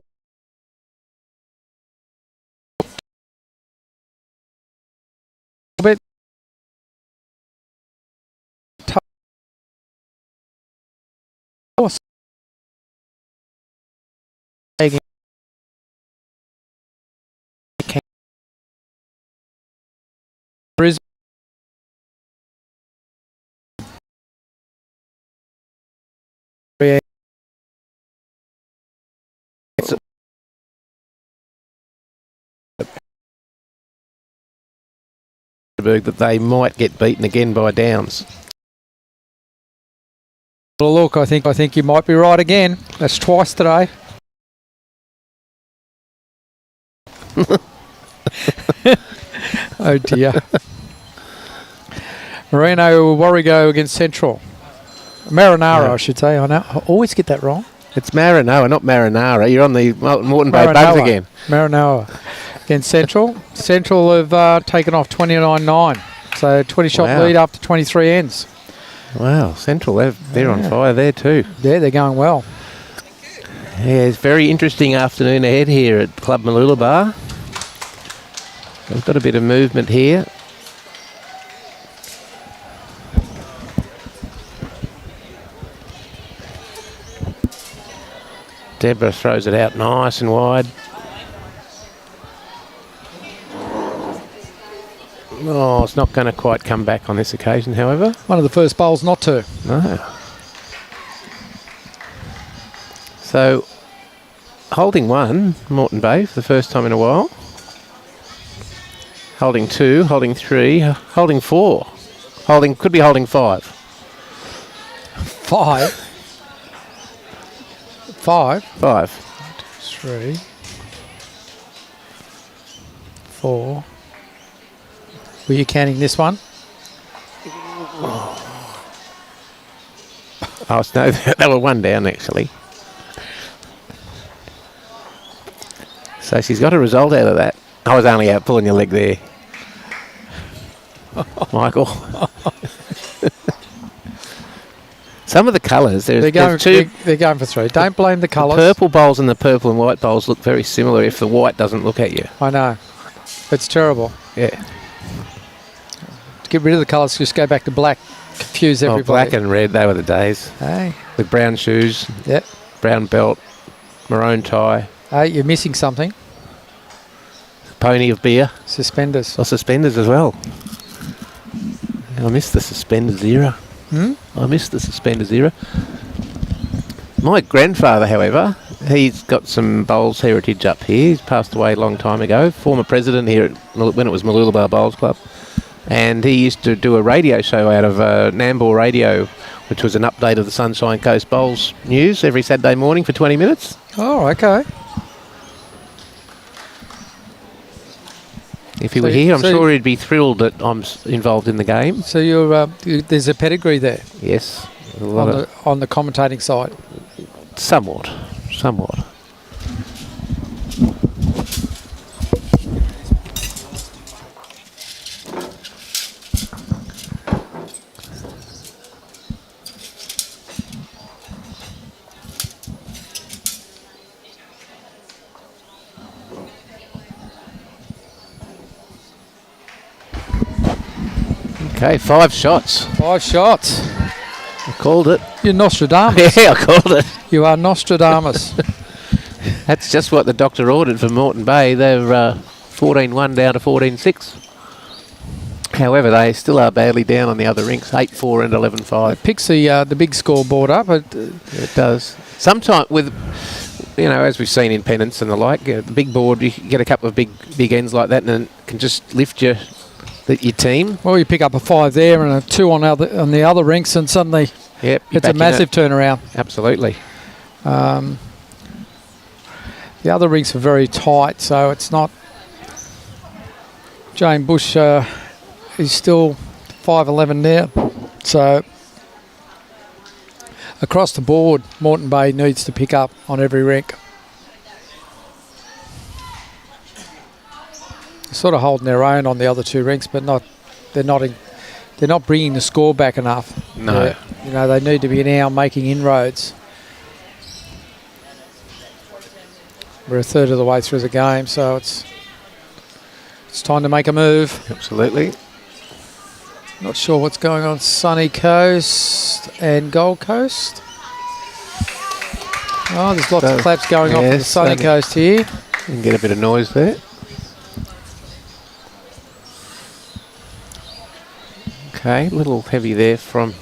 Bit tough. that they might get beaten again by Downs. Well, look, I think you might be right again. That's twice today. Oh dear. Moreno Warrego against Central. Marinara, I should say. I know. I always get that wrong. It's Marinoa, not Marinara. You're on the Moreton Bay Bugs again. Marinoa against Central. Central have taken off 29-9. So 20-shot lead up to 23 ends. Wow, Central, they're on fire there too. Yeah, they're going well. Yeah, it's a very interesting afternoon ahead here at Club Mooloolaba. We've got a bit of movement here. Debra throws it out nice and wide. Oh, it's not going to quite come back on this occasion, however. One of the first bowls not to. No. So, holding 1, Moreton Bay, for the first time in a while. Holding 2, holding 3, holding 4. Could be holding 5. 5. 5. 5. 3. 4. Were you counting this one? Oh, no, they were 1 down, actually. So she's got a result out of that. I was only out pulling your leg there, Michael. Some of the colours, they're going for 3. Don't blame the colours. The purple bowls and the purple and white bowls look very similar if the white doesn't look at you. I know. It's terrible. Yeah. To get rid of the colours, just go back to black. Confuse everybody. Black and red, they were the days. Hey. With brown shoes, yep. Brown belt, maroon tie. Hey, you're missing something. Pony of beer. Suspenders. Oh, suspenders as well. I missed the suspenders era. I missed the suspenders era. My grandfather, however, he's got some bowls heritage up here. He's passed away a long time ago. Former president here when it was Mooloolaba Bowls Club. And he used to do a radio show out of Nambour Radio, which was an update of the Sunshine Coast Bowls news every Saturday morning for 20 minutes. Oh, okay. If he were here, I'm sure he'd be thrilled that I'm involved in the game. So there's a pedigree there. Yes. On the commentating side. Somewhat. Okay, 5 shots. 5 shots. I called it. You're Nostradamus. Yeah, I called it. You are Nostradamus. That's just what the doctor ordered for Moreton Bay. They're 14-1 down to 14-6. However, they still are badly down on the other rinks, 8-4 and 11-5. It picks the big scoreboard up. It does. Sometimes with, as we've seen in pennants and the like, the big board, you get a couple of big ends like that and it can just lift your team. Well, you pick up a 5 there and a 2 on the other rinks, and suddenly it's a massive turnaround. Absolutely. The other rinks are very tight, so it's not. Jane Bush is still 5-11 there, so across the board, Moreton Bay needs to pick up on every rink. Sort of holding their own on the other 2 rinks, but they're not bringing the score back enough. No, they need to be now making inroads. We're a third of the way through the game, so it's time to make a move. Absolutely. Not sure what's going on Sunny Coast and Gold Coast. Oh, there's lots of claps going off on the Sunny Coast here. You can get a bit of noise there. Okay, a little heavy there from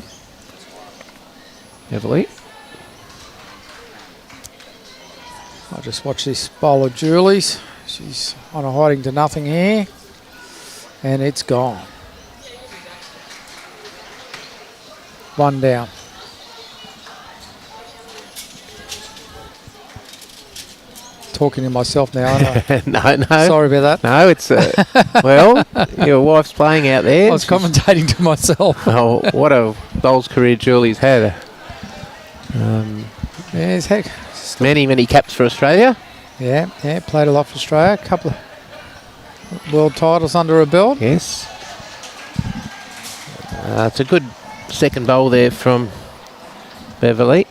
Beverley. I'll just watch this bowl of Julie's. She's on a hiding to nothing here. And it's gone. 1 down. Talking to myself now, aren't I? No. Sorry about that. No, it's, well, your wife's playing out there. I was commentating to myself. Oh, what a bowls career Julie's had. Yes, heck. Many caps for Australia. Yeah, played a lot for Australia. A couple of world titles under her belt. Yes. It's a good second bowl there from Beverley.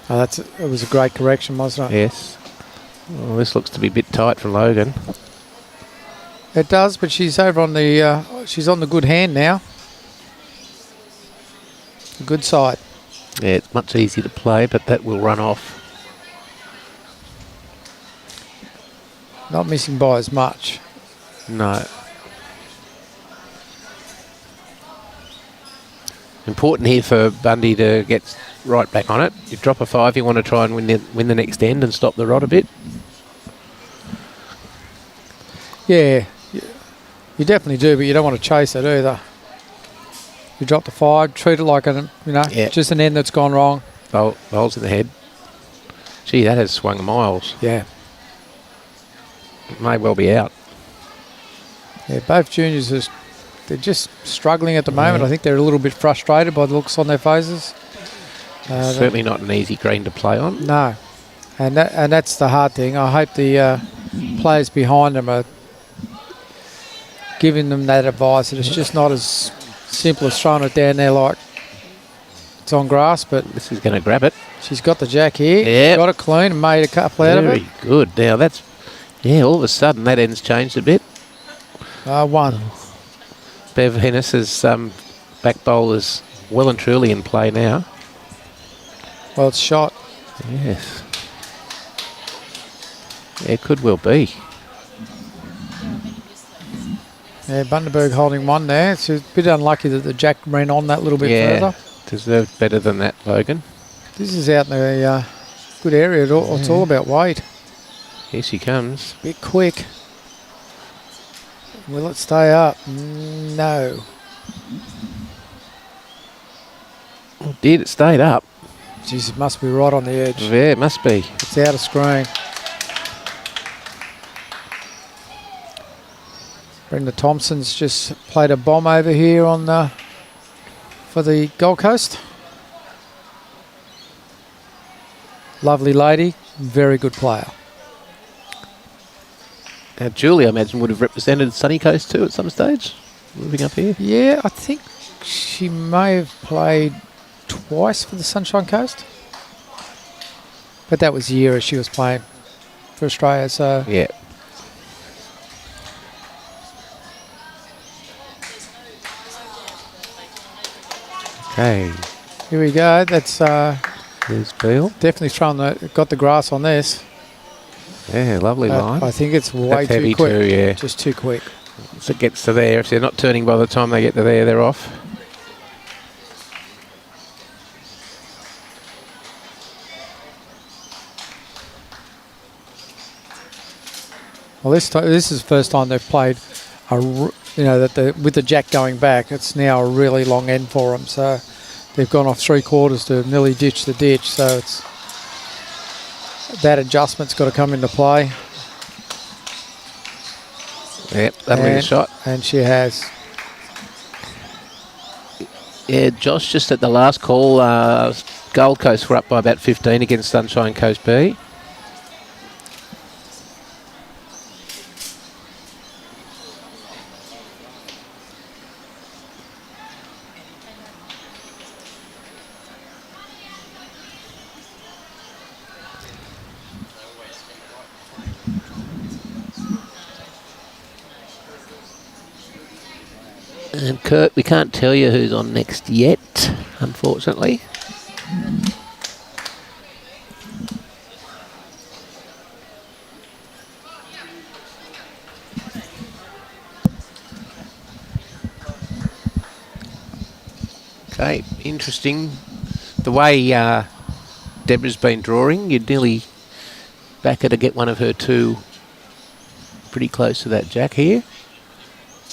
Oh, it was a great correction, wasn't it? Yes. Well, this looks to be a bit tight for Logan. It does, but she's over on the she's on the good hand now. The good side. Yeah, it's much easier to play, but that will run off. Not missing by as much. No. Important here for Bundy to get right back on it. You drop a 5, you want to try and win the next end and stop the rod a bit. Yeah, you definitely do, but you don't want to chase it either. You drop the 5, treat it like just an end that's gone wrong. Bowls in the head. Gee, that has swung miles. Yeah. It may well be out. Yeah, both juniors they're just struggling at the moment. I think they're a little bit frustrated by the looks on their faces. Certainly not an easy green to play on. No, and that's the hard thing. I hope the players behind them are giving them that advice. That it's just not as simple as throwing it down there like it's on grass. But this is going to grab it. She's got the jack here. Yeah, got it clean and made a couple out of it. Very good. Now that's all of a sudden that end's changed a bit. 1. Bev Heness's back bowl is well and truly in play now. Well, it's shot. Yes. Yeah, it could well be. Yeah, Bundaberg holding 1 there. It's a bit unlucky that the jack ran on that little bit further. Deserved better than that, Logan. This is out in a good area. It's all about weight. Here she comes. Bit quick. Will it stay up? No. Oh, did it stayed up? Jeez, it must be right on the edge. Yeah, it must be. It's out of screen. Brenda Thompson's just played a bomb over here on for the Gold Coast. Lovely lady, very good player. Now, Julie, I imagine, would have represented Sunny Coast too at some stage, moving up here. Yeah, I think she may have played twice for the Sunshine Coast. But that was the year she was playing for Australia, so... Yeah. Okay. Here we go. That's there's Beale. Definitely got the grass on this. Yeah, lovely line. I think it's way too quick. Too, yeah. Just too quick. Once it gets to there, if they're not turning by the time they get to there, they're off. Well, this is the first time they've played, with the jack going back. It's now a really long end for them. So they've gone off 3/4 to nearly ditch the ditch. So it's that adjustment's got to come into play. Yep, that'll be the shot. And she has. Yeah, Josh, just at the last call, Gold Coast were up by about 15 against Sunshine Coast B. And Kurt, we can't tell you who's on next yet, unfortunately. Okay, interesting. The way Debra's been drawing, you'd nearly back her to get one of her 2 pretty close to that jack here.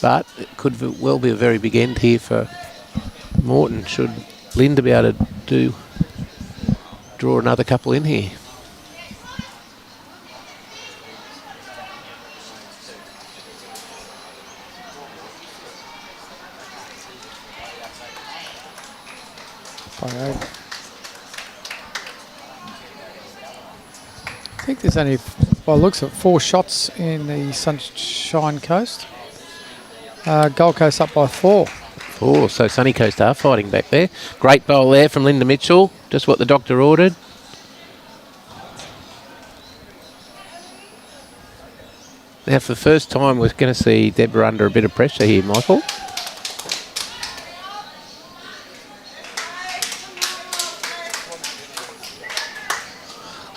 But it could well be a very big end here for Morton, should Linda be able to draw another couple in here. I think there's only, well, it looks at 4 shots in the Sunshine Coast. Gold Coast up by 4. 4, so Sunny Coast are fighting back there. Great bowl there from Linda Mitchell, just what the doctor ordered. Now, for the first time, we're going to see Debra under a bit of pressure here, Michael.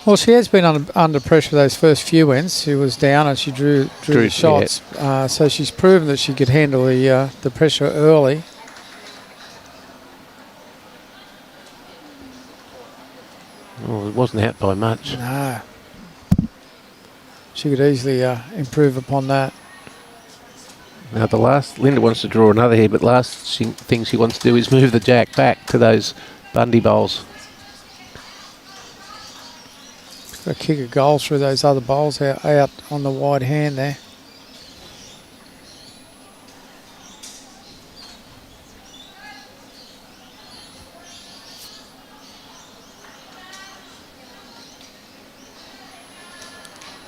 Well, she has been under pressure those first few ends. She was down and she drew the shots. Yeah. So she's proven that she could handle the pressure early. Well, it wasn't out by much. No. She could easily improve upon that. Now, Linda wants to draw another here, but the last thing she wants to do is move the jack back to those Bundy bowls. Got to kick a goal through those other bowls out on the wide hand there.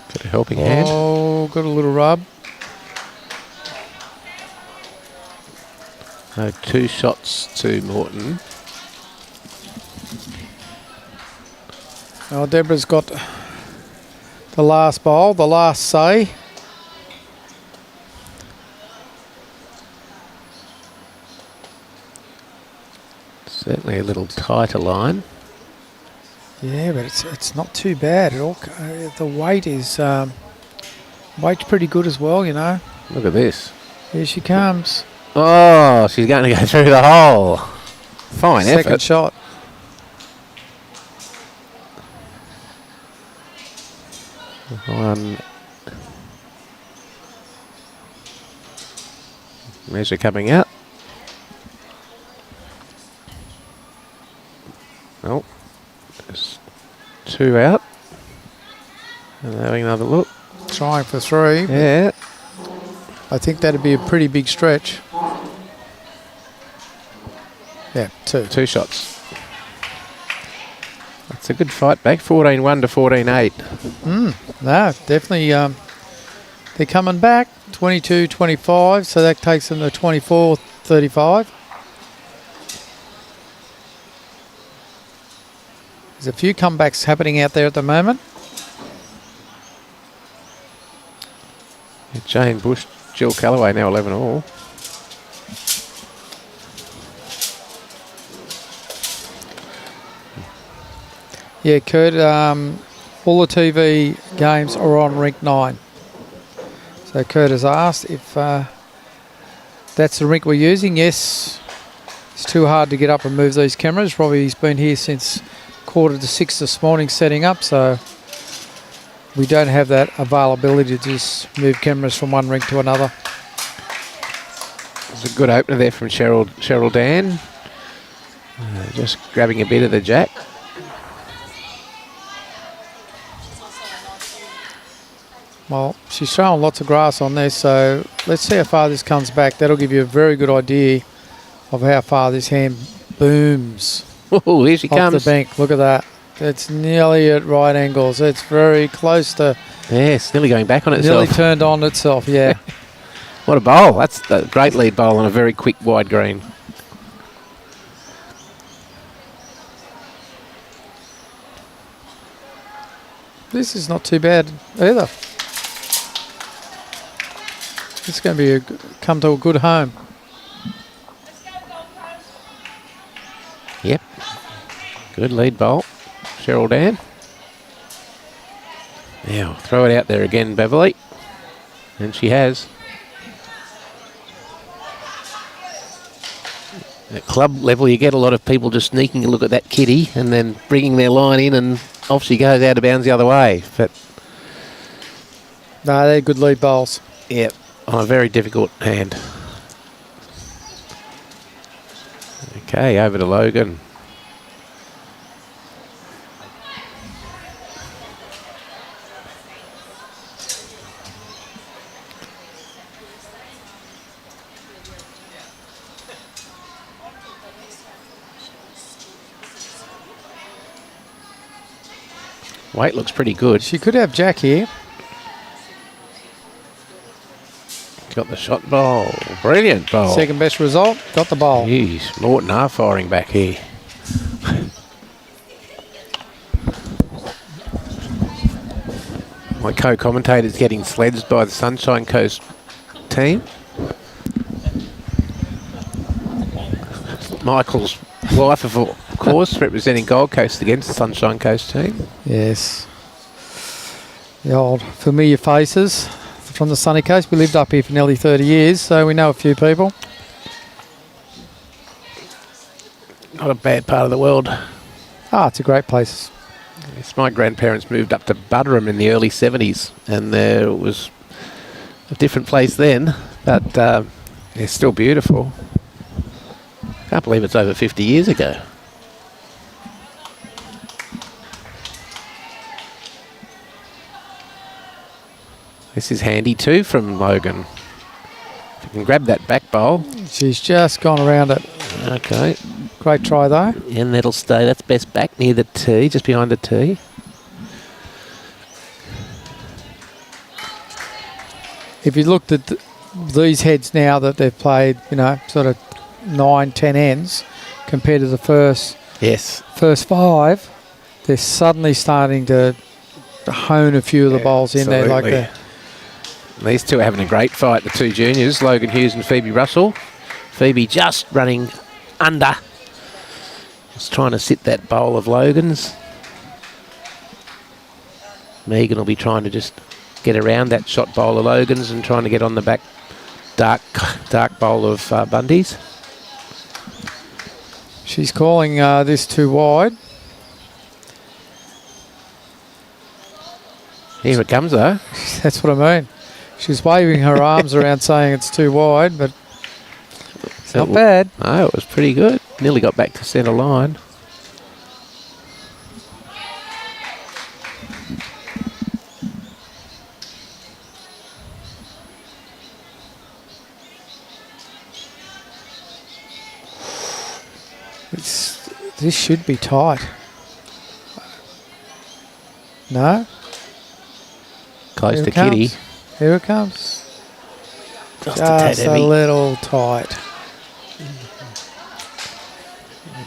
Got a helping hand. Oh, got a little rub. So 2 shots to Morton. Well, Debra's got the last bowl, the last say. Certainly a little tighter line. Yeah, but it's not too bad at all. The weight is weight's pretty good as well, you know. Look at this. Here she comes. Oh, she's going to go through the hole. Fine effort. Second shot. One measure coming out. Oh, there's 2 out. And having another look. Trying for 3. Yeah. I think that'd be a pretty big stretch. Yeah, 2. 2 shots. That's a good fight back. 14-1 to 14-8. No, definitely. They're coming back. 22-25, so that takes them to 24-35. There's a few comebacks happening out there at the moment. Jane Bush, Jill Callaway now 11 all. Yeah, Kurt, all the TV games are on rink 9. So Kurt has asked if that's the rink we're using. Yes, it's too hard to get up and move these cameras. Robbie's been here since 5:45 this morning setting up, so we don't have that availability to just move cameras from one rink to another. There's a good opener there from Cheryl Dan. Just grabbing a bit of the jack. Well, she's throwing lots of grass on there, so let's see how far this comes back. That'll give you a very good idea of how far this hand booms. Oh, here she off comes. the bank. Look at that. It's nearly at right angles. It's very close to... Yes, nearly going back on itself. Nearly turned on itself, yeah. What a bowl. That's a great lead bowl on a very quick wide green. This is not too bad either. It's going to be come to a good home. Yep. Good lead bowl. Cheryl Dan. Now, throw it out there again, Beverley. And she has. At club level, you get a lot of people just sneaking a look at that kitty and then bringing their line in, and off she goes out of bounds the other way. But no, they're good lead bowls. Yep, on a very difficult hand. Okay, over to Logan. Weight looks pretty good. She could have Jack here. Got the shot bowl. Brilliant bowl. Second best result. Got the bowl. Jeez, Morton are firing back here. My co-commentator's getting sledged by the Sunshine Coast team. Michael's wife, of course, representing Gold Coast against the Sunshine Coast team. Yes. The old familiar faces from the sunny coast. We lived up here for nearly 30 years, so we know a few people. Not a bad part of the world. Ah, it's a great place. Yes, my grandparents moved up to Butterham in the early 70s, and there was a different place then, but it's still beautiful. Can't believe it's over 50 years ago. This is handy too from Logan. If you can grab that back bowl. She's just gone around it. Okay. Great try though. And that'll stay. That's best back near the tee, just behind the tee. If you looked at these heads now that they've played, you know, sort of 9, 10 ends compared to the first five, they're suddenly starting to hone a few of the bowls in there like that. These two are having a great fight, the two juniors, Logan Hughes and Phoebe Russell. Phoebe just running under. Just trying to sit that bowl of Logan's. Megan will be trying to just get around that shot bowl of Logan's and trying to get on the back dark bowl of Bundy's. She's calling this too wide. Here it comes though. That's what I mean. She's waving her arms around saying it's too wide, but it's not bad. No, it was pretty good. Nearly got back to centre line. This should be tight. No? Close to Kitty. Here it comes. Just a little tight.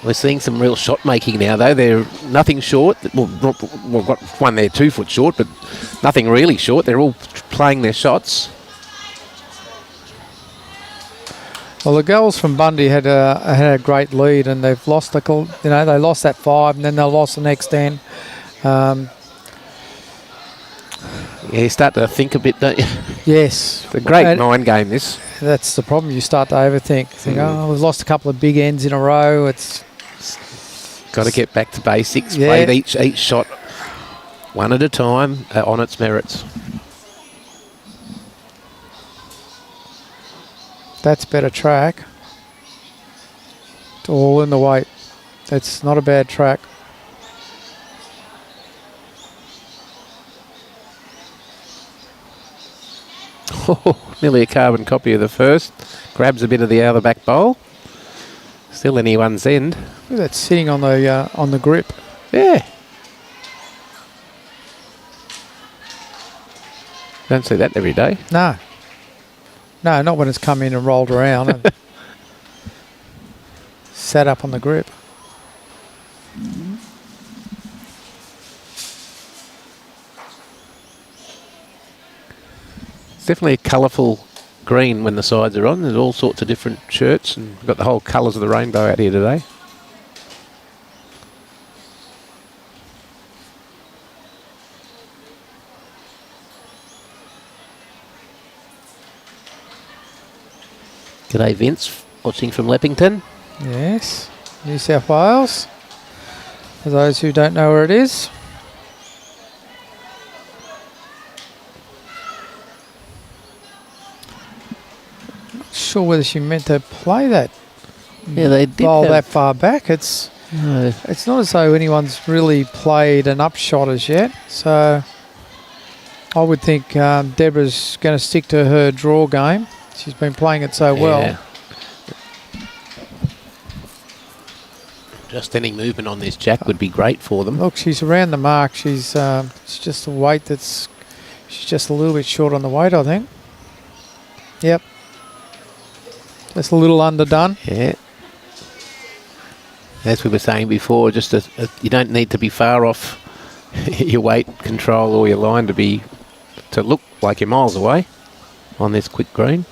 We're seeing some real shot making now, though. They're nothing short. Well, we've got one there 2 foot short, but nothing really short. They're all playing their shots. Well, the girls from Bundy had a great lead, and they've lost they lost that 5, and then they lost the next 10. Yeah, you start to think a bit, don't you? Yes. It's a great mind game, this. That's the problem. You start to overthink. Think, oh, we've lost a couple of big ends in a row. It's got to get back to basics. Yeah. Play each shot one at a time on its merits. That's better track. It's all in the weight. That's not a bad track. Oh, nearly a carbon copy of the first. Grabs a bit of the other back bowl. Still anyone's end. Look at that sitting on the grip. Yeah. Don't see that every day. No. No, not when it's come in and rolled around and sat up on the grip. It's definitely a colourful green when the sides are on. There's all sorts of different shirts, and we've got the whole colours of the rainbow out here today. G'day Vince, watching from Leppington. Yes, New South Wales. For those who don't know where it is. Not sure whether she meant to play that. Yeah, they did bowl that far back. It's not as though anyone's really played an upshot as yet. So I would think Debra's going to stick to her draw game. She's been playing it so well. Just any movement on this jack would be great for them. Look, she's around the mark. She's just a weight she's just a little bit short on the weight, I think. Yep. Just a little underdone. Yeah. As we were saying before, you don't need to be far off your weight control or your line to be to look like you're miles away on this quick green.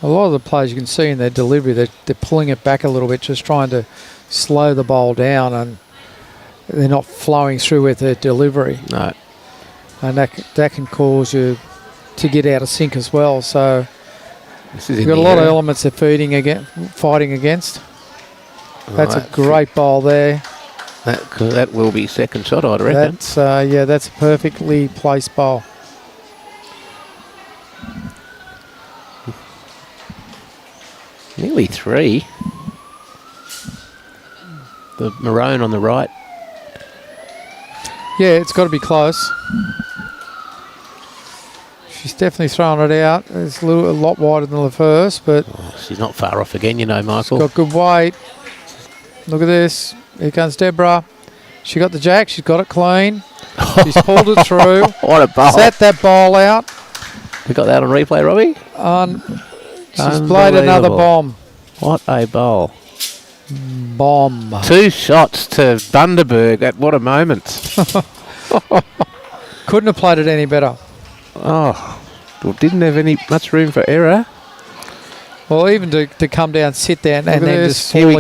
A lot of the players you can see in their delivery, they're pulling it back a little bit, just trying to slow the bowl down, and they're not flowing through with their delivery. No. And that can cause you to get out of sync as well. So you've got a lot of elements they're fighting against. That's a great bowl there. That will be second shot, I'd reckon. That's a perfectly placed bowl. Nearly 3. The maroon on the right. Yeah, it's got to be close. She's definitely throwing it out. It's a lot wider than the first, but she's not far off again, you know, Michael. She's got good weight. Look at this. Here comes Debra. She got the jack. She's got it clean. She's pulled it through. What a bowl. Set that ball out. We got that on replay, Robbie? She's played another bomb. What a bowl. Bomb. 2 shots to Bundaberg. What a moment. Couldn't have played it any better. Oh, well, didn't have much room for error. Well, even to come down, sit down, and then just fall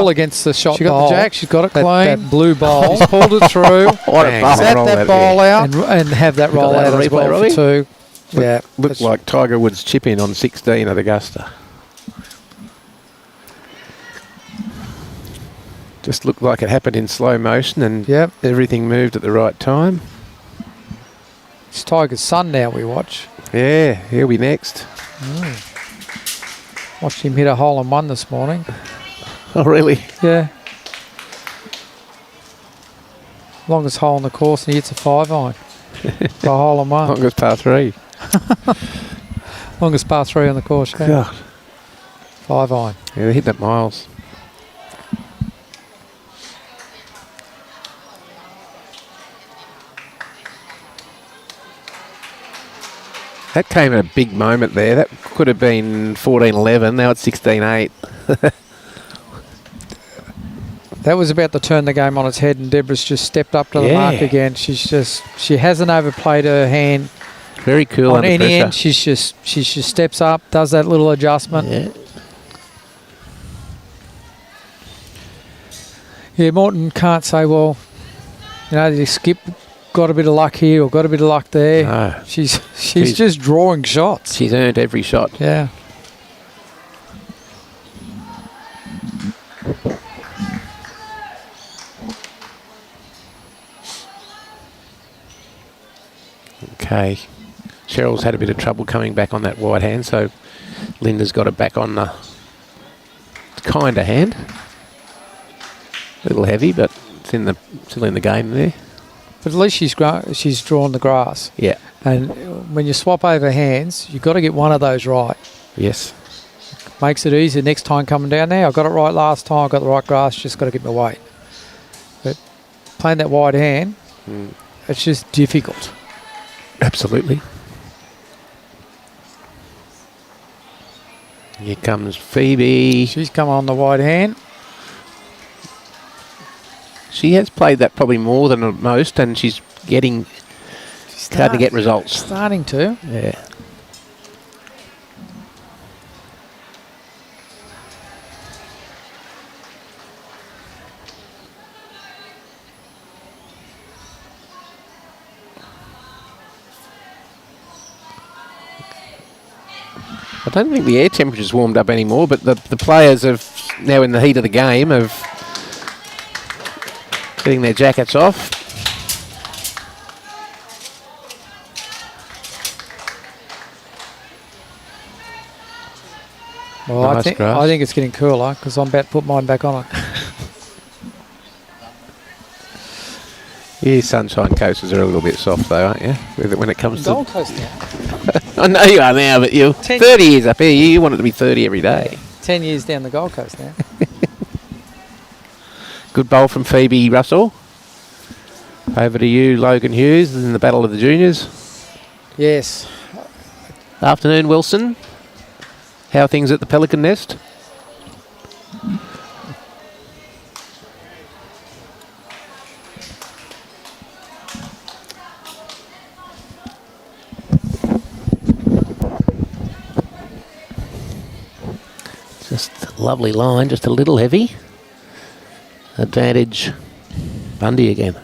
against the shot. She got the jack. She's got it clean. That blue bowl. She's pulled it through. What a bowl. Set that ball out and have that roll out as well for 2. Yeah, looked like Tiger Woods chip in on 16 at Augusta. Just looked like it happened in slow motion, and everything moved at the right time. It's Tiger's son now we watch. Yeah, he'll be next. Watched him hit a hole in 1 this morning. Oh, really? Yeah. Longest hole in the course, and he hits a 5-iron. A hole in 1. Longest par 3. Longest par 3 on the course. Yeah. God. 5-iron. Yeah, they hit that miles. That came at a big moment there. That could have been 14-11. Now it's 16-8. That was about to turn the game on its head, and Debra's just stepped up to the mark again. She hasn't overplayed her hand. Very cool on under any pressure. end. She just steps up, does that little adjustment. Yeah. Yeah, Morton can't say, well, you know, they got a bit of luck here or got a bit of luck there. No. She's just drawing shots. She's earned every shot. Yeah. Okay. Cheryl's had a bit of trouble coming back on that wide hand, so Linda's got it back on the kind of hand. A little heavy, but it's still in the game there. But at least she's drawn the grass. Yeah. And when you swap over hands, you've got to get one of those right. Yes. Makes it easier next time coming down there. I got it right last time. I got the right grass. Just got to get my weight. But playing that wide hand, it's just difficult. Absolutely. Here comes Phoebe. She's come on the wide hand. She has played that probably more than most, and she's starting to get results. Starting to. Yeah. I don't think the air temperature's warmed up anymore, but the players have now in the heat of the game of getting their jackets off. Well, nice I think it's getting cooler because I'm about to put mine back on it. Yeah, Sunshine Coasters are a little bit soft though, aren't you? When it comes to Gold Coast now. I know you are now, but you're 30 years up here. You want it to be 30 every day. 10 years down the Gold Coast now. Good bowl from Phoebe Russell. Over to you, Logan Hughes, in the Battle of the Juniors. Yes. Afternoon, Wilson. How are things at the Pelican Nest? lovely line, just a little heavy. Advantage Bundy again.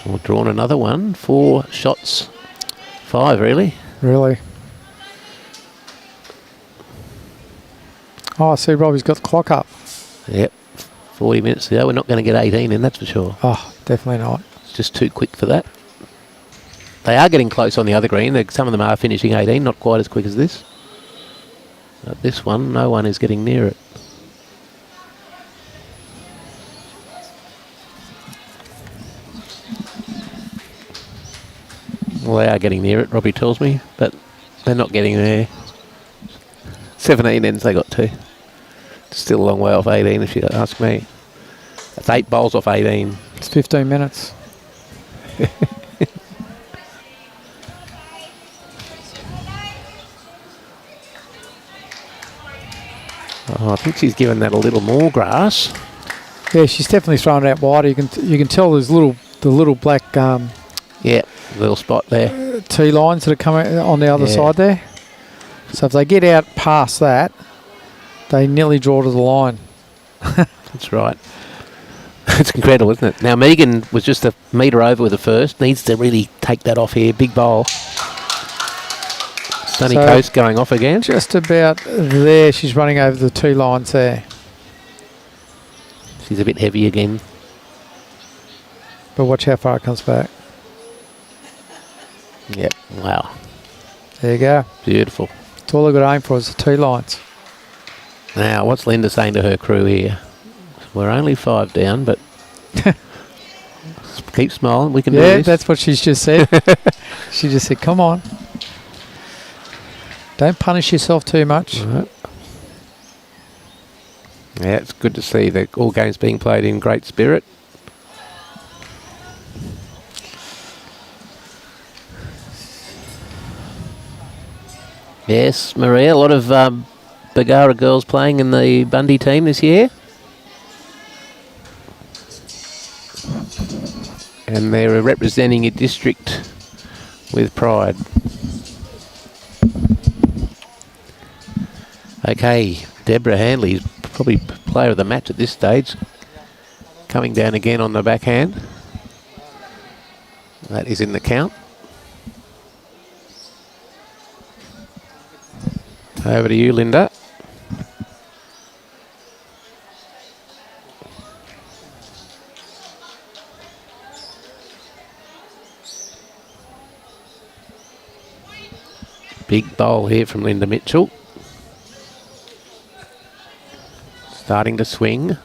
We've drawn another one. 4 shots. 5, really. Really. Oh, I see Robbie's got the clock up. Yep. 40 minutes ago. We're not going to get 18 in, that's for sure. Oh, definitely not. It's just too quick for that. They are getting close on the other green. Some of them are finishing 18, not quite as quick as this. But this one, no one is getting near it. Well, they are getting near it, Robbie tells me, but they're not getting there. 17 ends they got to. Still a long way off 18 if you ask me. That's 8 bowls off 18. It's 15 minutes. Oh, I think she's given that a little more grass. Yeah, she's definitely thrown it out wider. You can tell there's the little black yeah, little spot there. T lines that are coming on the other side there. So if they get out past that, they nearly draw to the line. That's right. It's incredible, isn't it? Now Megan was just a metre over with the first. Needs to really take that off here. Big bowl. Sunny Coast going off again. Just about there. She's running over the 2 lines there. She's a bit heavy again. But watch how far it comes back. Yep. Wow. There you go. Beautiful. That's all they've got to aim for is the 2 lines. Now, what's Linda saying to her crew here? We're only 5 down, but keep smiling. We can do this. Yeah, that's what she's just said. She just said, come on. Don't punish yourself too much. Right. Yeah, it's good to see the all games being played in great spirit. Yes, Maria, a lot of Bargara girls playing in the Bundy team this year. And they're representing a district with pride. Okay, Debra Handley is probably player of the match at this stage. Coming down again on the backhand. That is in the count. Over to you, Linda. Big bowl here from Linda Mitchell. Starting to swing.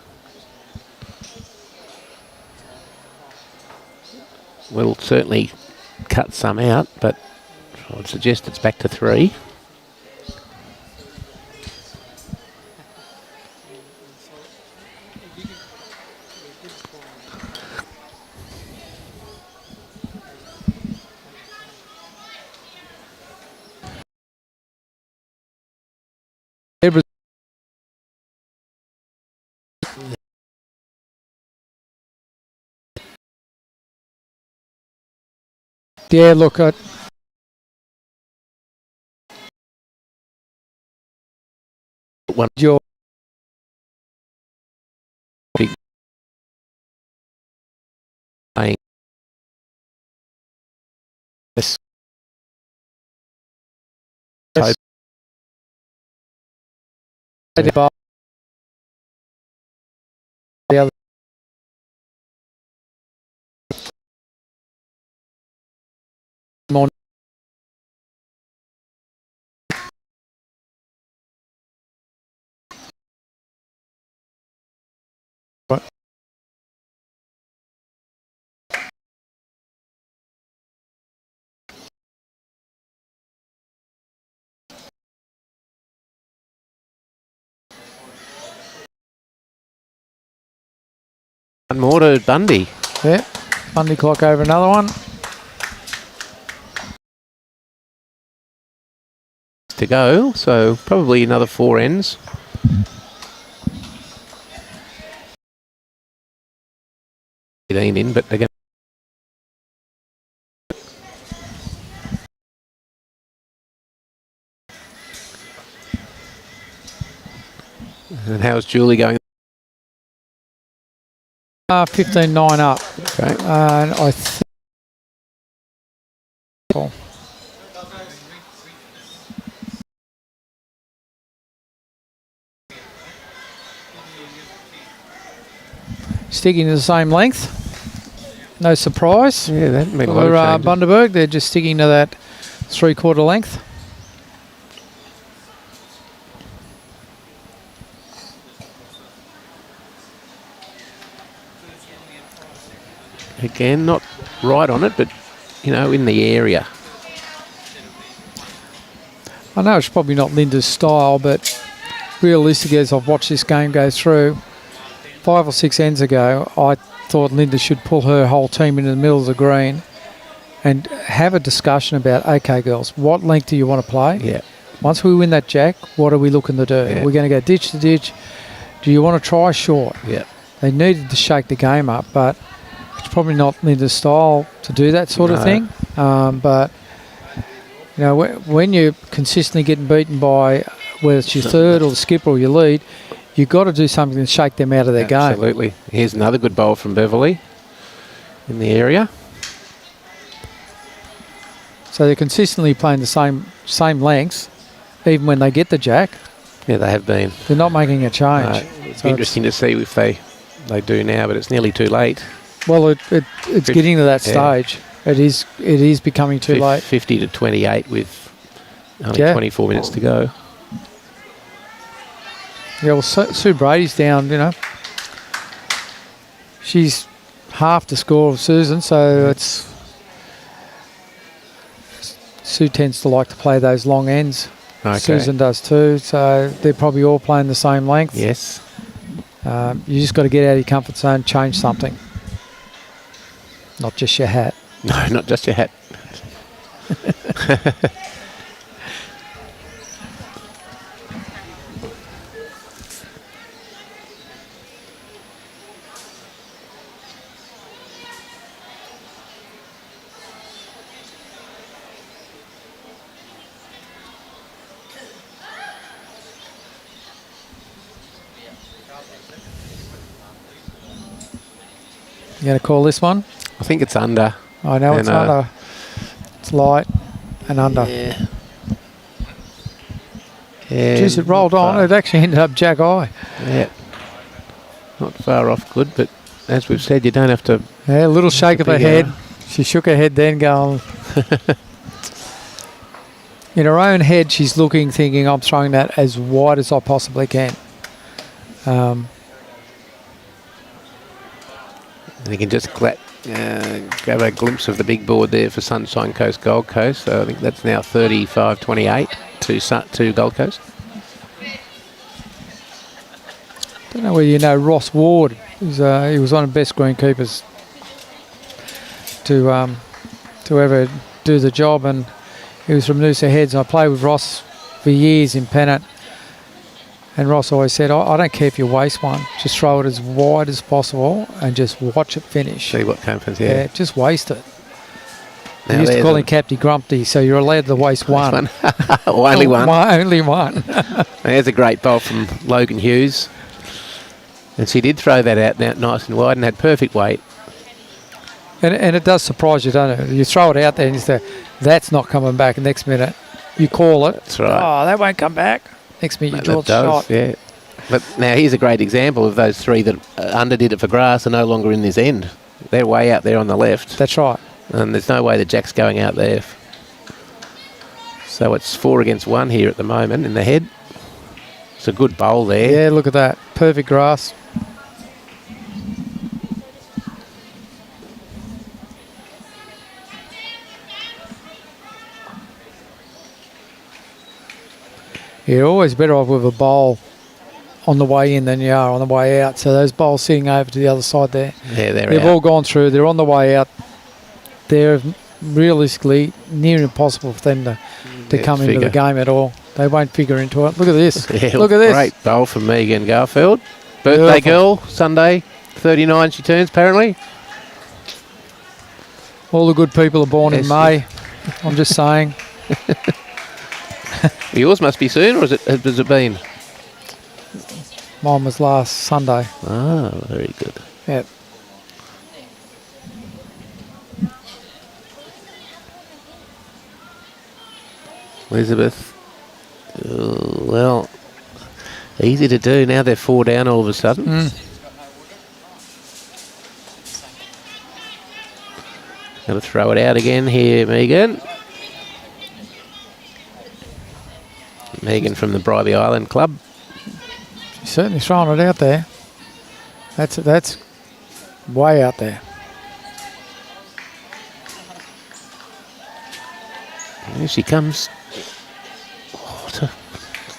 Will certainly cut some out, but I would suggest it's back to 3. Yeah, look at one. Your Big playing. Yes. Yes. The other morning. One more to Bundy. Yeah, Bundy clock over another one. to go, so probably another 4 ends. In, but they're going. And how's Julie going? 15-9 up. Okay. And I think. Sticking to the same length. No surprise. Yeah, that made a For lot of changes. Bundaberg, they're just sticking to that 3/4 length. Again, not right on it, but, you know, in the area. I know it's probably not Linda's style, but realistically, as I've watched this game go through, 5 or 6 ends ago, I thought Linda should pull her whole team into the middle of the green and have a discussion about, okay, girls, what length do you want to play? Yeah. Once we win that jack, what are we looking to do? Yeah. We're going to go ditch to ditch. Do you want to try short? Yeah. They needed to shake the game up, but it's probably not Linda's style to do that sort of thing. But, you know, when you're consistently getting beaten by, whether it's your third or the skipper or your lead, you've got to do something to shake them out of their game. Absolutely. Here's another good bowl from Beverley in the area. So they're consistently playing the same lengths, even when they get the jack. Yeah, they have been. They're not making a change. It's interesting to see if they do now, but it's nearly too late. Well, it's getting to that stage. It is becoming too late. 50 to 28 with only 24 minutes to go. Yeah, well, Sue Brady's down, you know. She's half the score of Susan, so it's... Sue tends to like to play those long ends. Okay. Susan does too, so they're probably all playing the same length. Yes. You just got to get out of your comfort zone, change something. Not just your hat. No, not just your hat. You going to call this one? I think it's under. I know it's under. It's light and under. Yeah. Yeah. Jeez, it rolled on. It actually ended up jack eye. Yeah. Not far off good, but as we've said, you don't have to... Yeah, a little shake of her head. She shook her head then going... In her own head, she's looking, thinking, I'm throwing that as wide as I possibly can. And you can just grab a glimpse of the big board there for Sunshine Coast Gold Coast. So I think that's now 35-28 to Gold Coast. Don't know whether you know Ross Ward. He was one of the best greenkeepers to ever do the job, and he was from Noosa Heads. And I played with Ross for years in Pennant. And Ross always said, I don't care if you waste one, just throw it as wide as possible and just watch it finish. See what happens, yeah. Just waste it. Now We used to call him Capty Grumpty, so you're allowed to waste one. Only one. Only one. There's a great bowl from Logan Hughes. And she did throw that out now nice and wide and had perfect weight. And it does surprise you, don't it? You throw it out there and you say, that's not coming back. The next minute, you call it. That's right. Oh, that won't come back. Next minute, you draw the shot. Yeah. But now here's a great example of those three that underdid it for grass are no longer in this end. They're way out there on the left. That's right. And there's no way the jack's going out there. So it's 4 against 1 here at the moment in the head. It's a good bowl there. Yeah, look at that. Perfect grass. You're always better off with a bowl on the way in than you are on the way out. So those bowls sitting over to the other side there. Yeah, they've all gone through. They're on the way out. They're realistically near impossible for them to come into the game at all. They won't figure into it. Look at this. Yeah, Look at this. Great bowl from Megan Garfield. Birthday girl, Sunday, 39 she turns apparently. All the good people are born in May. I'm just saying. Yours must be soon, or has it been? Mine was last Sunday. Ah, very good. Yep. Elizabeth. Well, easy to do. Now they're 4 down all of a sudden. Going to throw it out again here, Megan. Megan from the Bribey Island Club. She's certainly throwing it out there. That's way out there. Here she comes.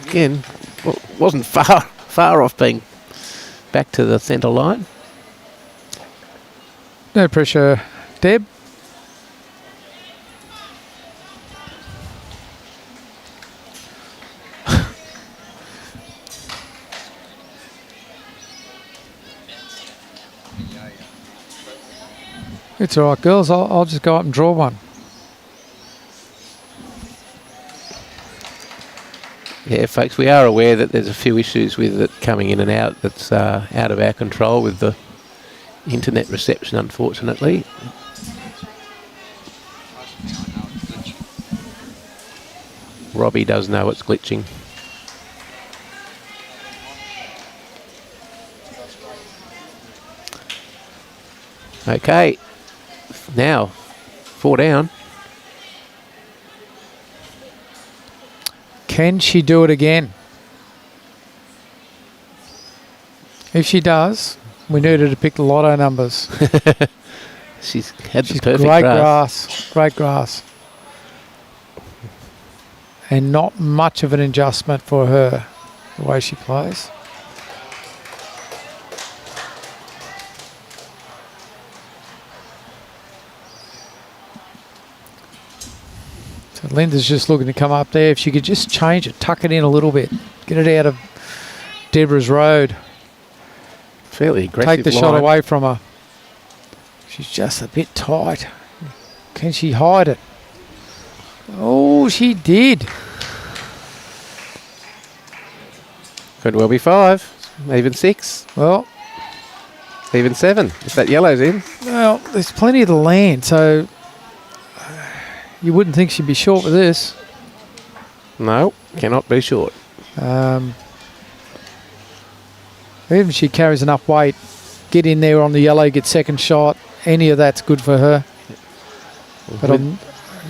Again, wasn't far off being back to the centre line. No pressure, Deb. It's all right, girls. I'll just go up and draw one. Yeah, folks, we are aware that there's a few issues with it coming in and out that's out of our control with the internet reception, unfortunately. Robbie does know it's glitching. Okay, now 4 down. Can she do it again? If she does, we need her to pick the lotto numbers. She's had the She's perfect great grass. Great grass. And not much of an adjustment for her, the way she plays. So Linda's just looking to come up there. If she could just change it, tuck it in a little bit, get it out of Debra's road. Fairly aggressive. Take the shot away from her. She's just a bit tight. Can she hide it? Oh, she did. Could well be 5, even 6, Well, even 7, if that yellow's in. well, there's plenty of the land, so you wouldn't think she'd be short with this. No, cannot be short. Even if she carries enough weight, get in there on the yellow, get second shot, any of that's good for her. But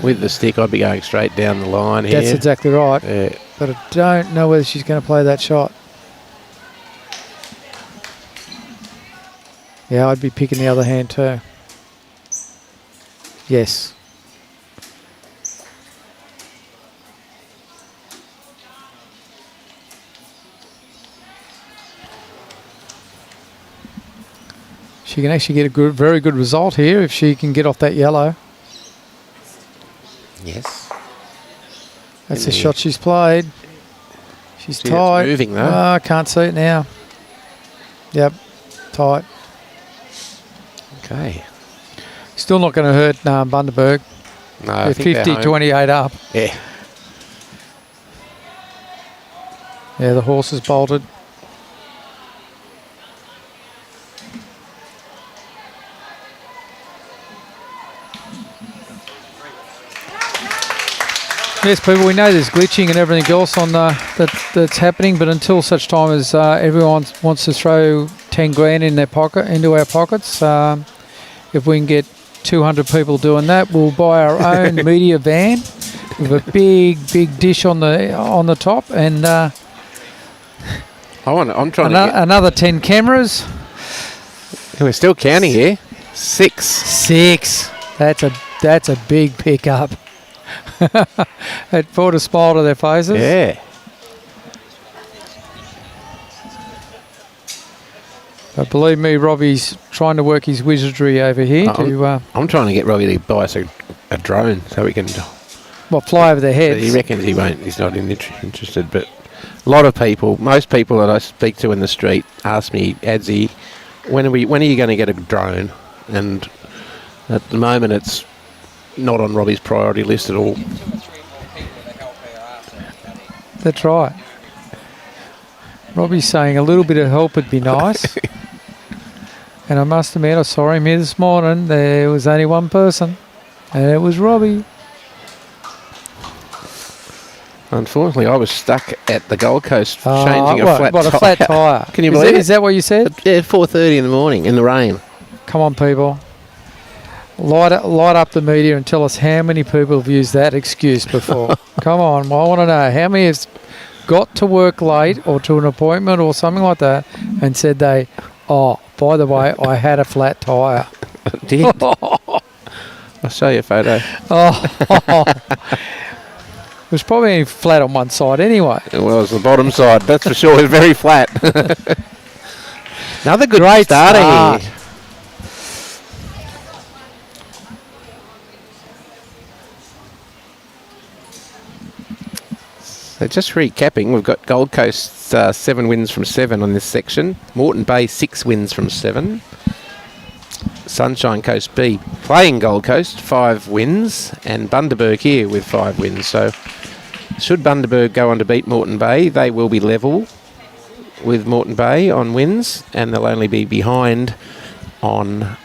With the stick, I'd be going straight down the line here. that's exactly right. Yeah. But I don't know whether she's going to play that shot. Yeah, I'd be picking the other hand too. Yes. She can actually get a very good result here if she can get off that yellow. Yes. That's the shot she's played. She's tight. It's moving though. I can't see it now. Yep, tight. Okay. Still not going to hurt Bundaberg. No, I They're think 50-28 up. Yeah. Yeah, the horse is bolted. Yes, people, we know there's glitching and everything else on that's happening, but until such time as everyone wants to throw 10 grand in their pocket, into our pockets, if we can get 200 people doing that, we'll buy our own media van with a big dish on the top, and I'm trying to get... another 10 cameras. We're still counting here. 6. 6. That's a big pickup. It brought a smile to their faces. Yeah. But believe me, Robbie's trying to work his wizardry over here. I'm trying to get Robbie to buy us a drone so we can Well, fly over their heads. He reckons he won't. He's not interested. But a lot of people, most people that I speak to in the street, ask me, Adsy, when are you going to get a drone? And at the moment, it's not on Robbie's priority list at all. That's right. Robbie's saying a little bit of help would be nice. And I must admit, I saw him here this morning. There was only one person, and it was Robbie. Unfortunately, I was stuck at the Gold Coast changing a flat tyre. A flat tyre. Can you believe it? Is that what you said? Yeah, 4:30 in the morning in the rain. Come on, people. Light up the media and tell us how many people have used that excuse before. Come on, I want to know how many have got to work late or to an appointment or something like that and said by the way, I had a flat tyre. Did? I'll show you a photo. It was probably only flat on one side anyway. Well, it was the bottom side, that's for sure. It was very flat. Another good Great start. Here. So just recapping, we've got Gold Coast 7 wins from 7 on this section. Moreton Bay 6 wins from 7. Sunshine Coast B playing Gold Coast 5 wins, and Bundaberg here with 5 wins. So should Bundaberg go on to beat Moreton Bay, they will be level with Moreton Bay on wins, and they'll only be behind on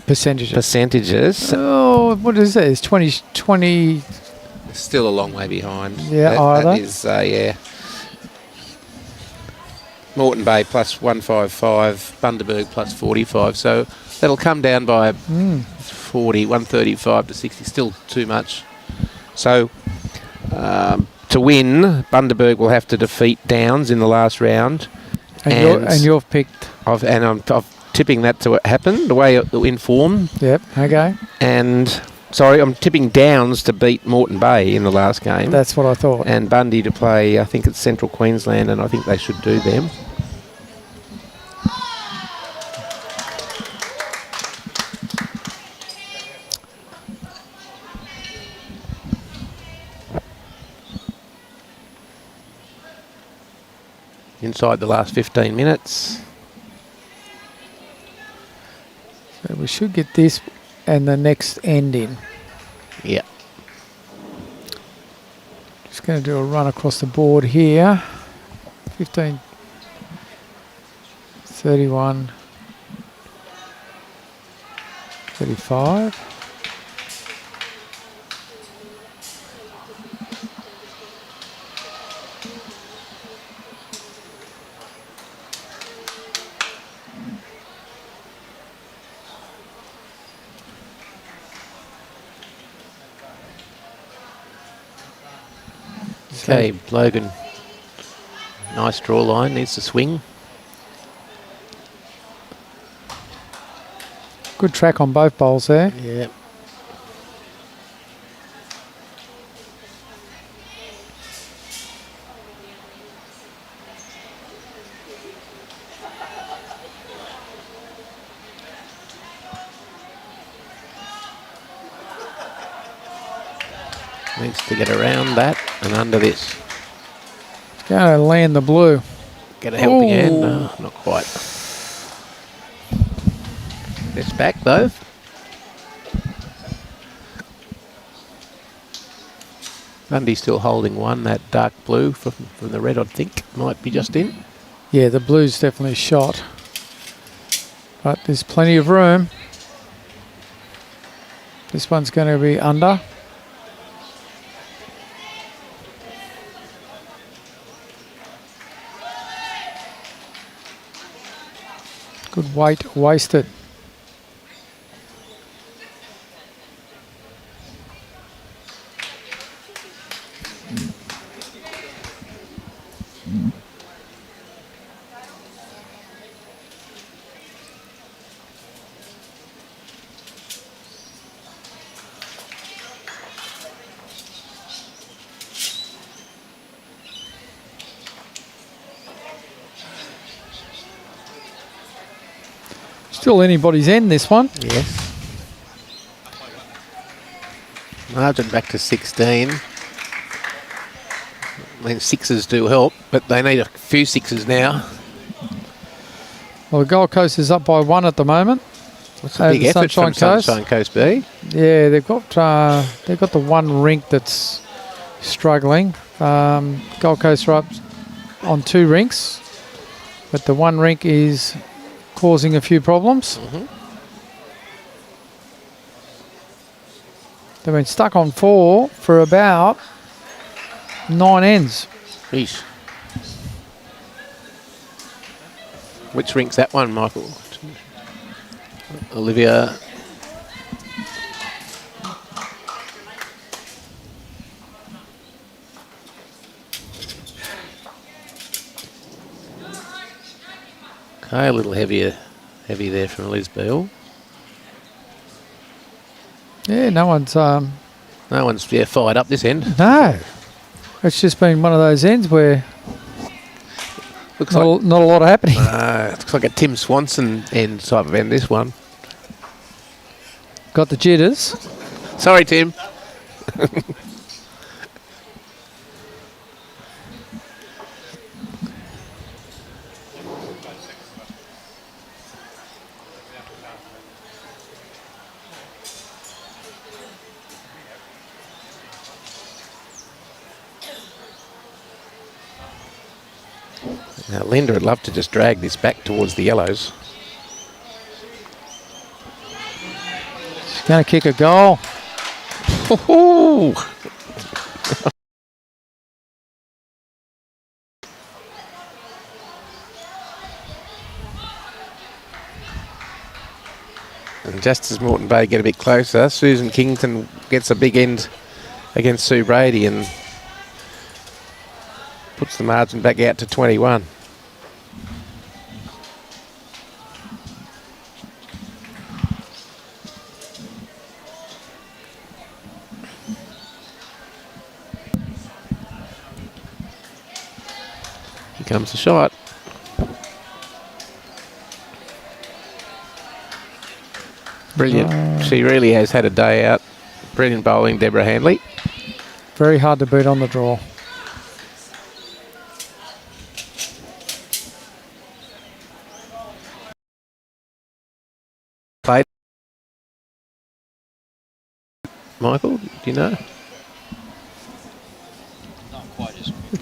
percentages. Oh, what is it? It's 20. Still a long way behind. Yeah, that is, yeah. Moreton Bay plus 155, Bundaberg plus 45. So that'll come down by 40, 135 to 60. Still too much. So to win, Bundaberg will have to defeat Downs in the last round. And you've picked. I'm tipping that to happen, the way in form. Yep, okay. And... Sorry, I'm tipping Downs to beat Moreton Bay in the last game. That's what I thought. And Bundy to play, I think it's Central Queensland, and I think they should do them. Inside the last 15 minutes. So we should get this and the next ending. Yeah. Just going to do a run across the board here. 15, 31, 35. Okay, Logan. Nice draw line, needs to swing. Good track on both bowls there. Yeah. Needs to get around that and under this. Going to land the blue. Get a helping hand? No, not quite. It's back though. Bundy's still holding one, that dark blue from the red, I think. Might be just in. Yeah, the blue's definitely shot. But there's plenty of room. This one's going to be under. Good weight wasted. Still anybody's end, this one. Yes. Margin back to 16. I mean, sixes do help, but they need a few sixes now. Well, the Gold Coast is up by 1 at the moment. That's a big effort from Coast. Sunshine Coast B. Yeah, they've got the one rink that's struggling. Gold Coast are up on 2 rinks, but the one rink is causing a few problems. They've been stuck on 4 for about 9 ends. Eesh. Which rink's that one, Michael? Olivia. Okay, a little heavy there from Liz Beale. Yeah, no one's fired up this end. no. It's just been one of those ends where Looks not, like not a lot of happening. it looks like a Tim Swanson end type of end, this one. Got the jitters. Sorry, Tim. Now, Linda would love to just drag this back towards the yellows. She's going to kick a goal. And just as Moreton Bay get a bit closer, Susan Kington gets a big end against Sue Brady and puts the margin back out to 21. Here comes the shot. Brilliant. She really has had a day out. Brilliant bowling, Debra Handley. Very hard to beat on the draw. Played. Michael, do you know? Not quite as quick.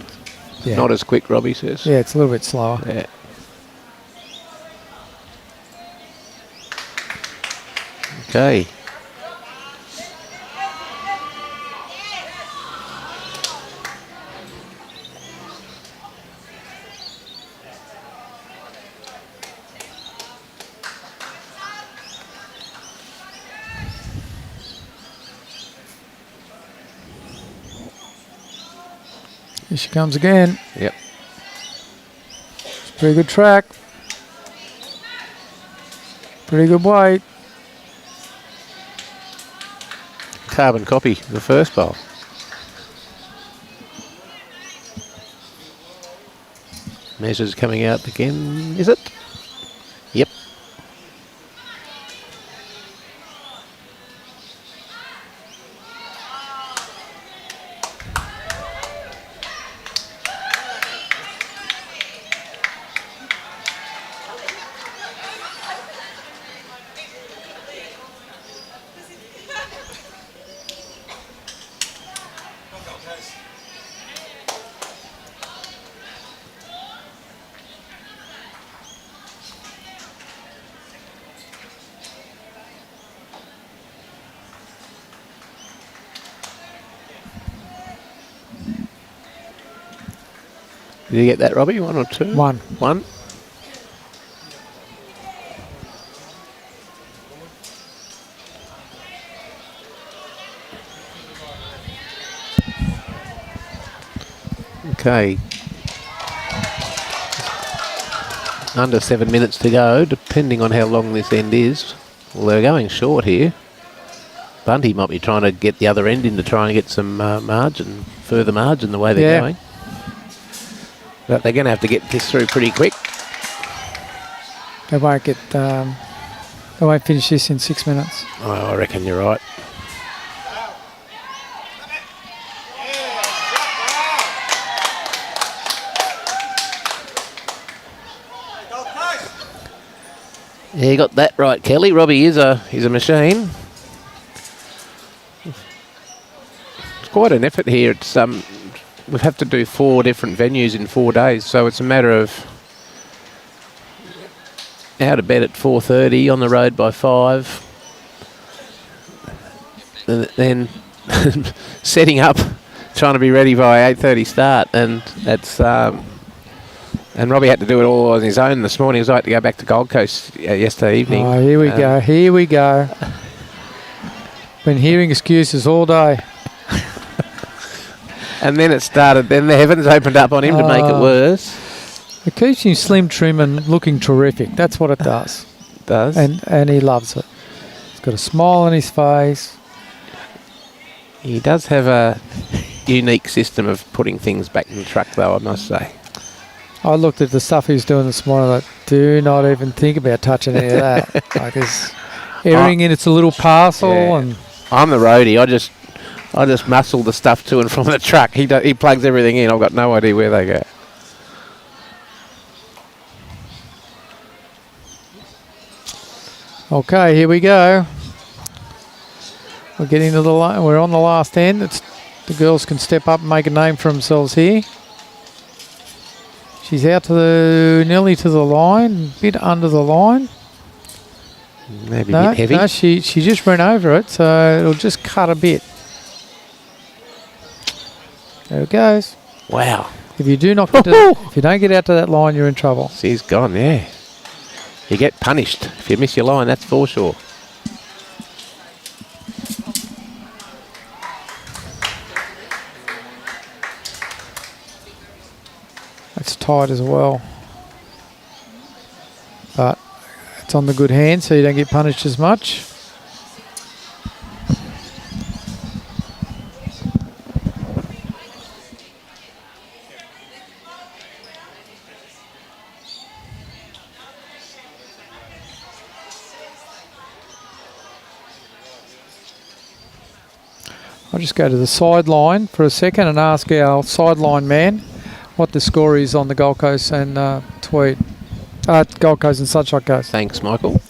Yeah. Not as quick, Robbie says. Yeah, it's a little bit slower. Yeah. Okay. Here she comes again. Yep. Pretty good track. Pretty good weight. Carbon copy, the first bowl. Measures coming out again, is it? Yep. Did you get that, Robbie? 1 or 2? 1. 1. Okay. Under 7 minutes to go, depending on how long this end is. Well, they're going short here. Bundy might be trying to get the other end in to try and get some margin, further margin the way they're going. But they're going to have to get this through pretty quick. They won't get. They won't finish this in 6 minutes. Oh, I reckon you're right. Yeah, you got that right, Kelly. Robbie is a machine. It's quite an effort here. It's we have to do 4 different venues in 4 days, so it's a matter of out of bed at 4:30, on the road by 5, and then setting up, trying to be ready by 8:30 start, and that's and Robbie had to do it all on his own this morning. He was like to go back to Gold Coast yesterday evening. Oh, here we go. Here we go. Been hearing excuses all day. And then it started. Then the heavens opened up on him to make it worse. It keeps him slim, trim, and looking terrific. That's what it does. It does. And he loves it. He's got a smile on his face. He does have a unique system of putting things back in the truck, though, I must say. I looked at the stuff he was doing this morning. Like, do not even think about touching any of that. Like, there's everything in its a little parcel. Yeah. And I'm the roadie. I just muscle the stuff to and from the truck. He plugs everything in. I've got no idea where they go. okay, here we go. We're getting to the we're on the last end. The girls can step up and make a name for themselves here. She's out to nearly to the line, a bit under the line. Maybe a bit heavy. No, she just ran over it, so it'll just cut a bit. There it goes. Wow. If you do not get if you don't get out to that line, you're in trouble. She's gone, yeah. You get punished if you miss your line, that's for sure. It's tight as well. But it's on the good hand, so you don't get punished as much. I'll just go to the sideline for a second and ask our sideline man what the score is on the Gold Coast and Tweed. Gold Coast and Sunshine Coast. Thanks, Michael.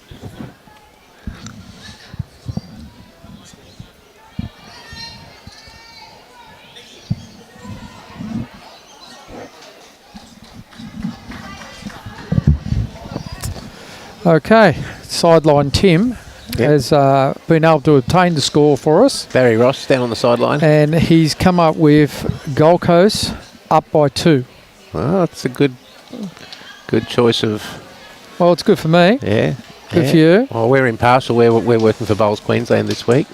Okay, sideline Tim has been able to obtain the score for us. Barry Ross down on the sideline. And he's come up with Gold Coast up by 2. Well, that's a good choice of... Well, it's good for me. Yeah. Good for you. Well, we're impartial. We're working for Bowls Queensland this week.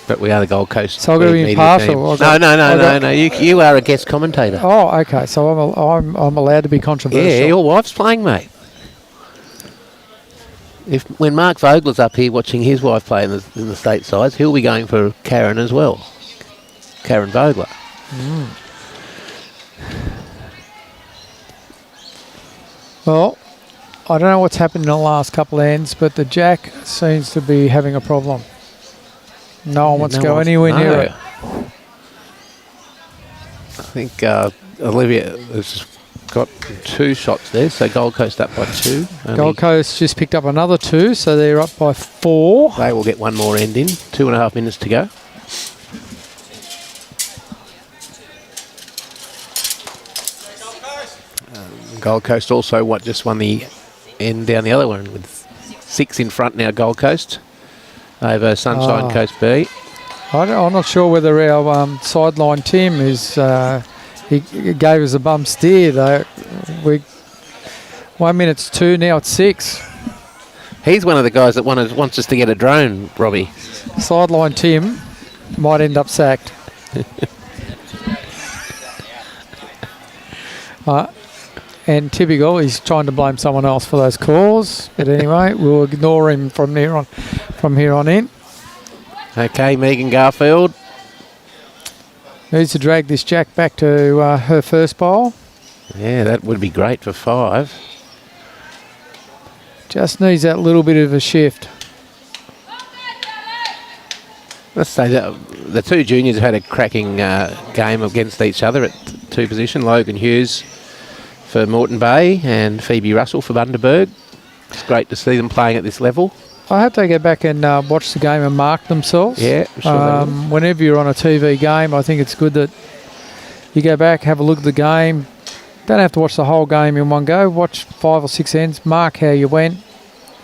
But we are the Gold Coast. So I've got to be impartial. No. You are a guest commentator. Oh, okay. So I'm allowed to be controversial. Yeah, your wife's playing, mate. When Mark Vogler's up here watching his wife play in the statesides, he'll be going for Karen as well. Karen Vogler. Mm. Well, I don't know what's happened in the last couple of ends, but the jack seems to be having a problem. No one wants to go anywhere near it. I think Olivia has got 2 shots there, so Gold Coast up by 2. Gold Coast just picked up another 2, so they're up by 4. They will get one more end in. 2.5 minutes to go. Gold Coast also just won the end down the other one with 6 in front now. Gold Coast over Sunshine Coast B. I'm not sure whether our sideline Tim is. He gave us a bum steer though. 1 minute's 2, now it's 6. He's one of the guys that wants us to get a drone, Robbie. Sideline Tim might end up sacked. And typical, he's trying to blame someone else for those calls. But anyway, we'll ignore him from here on in. Okay, Megan Garfield needs to drag this jack back to her first bowl. Yeah, that would be great for 5. Just needs that little bit of a shift. Let's say that the 2 juniors have had a cracking game against each other at 2 position. Logan Hughes, for Moreton Bay and Phoebe Russell for Bundaberg. It's great to see them playing at this level. I hope they get back and watch the game and mark themselves. Yeah, I'm sure they will. Whenever you're on a TV game, I think it's good that you go back, have a look at the game. Don't have to watch the whole game in one go. Watch 5 or 6 ends, mark how you went,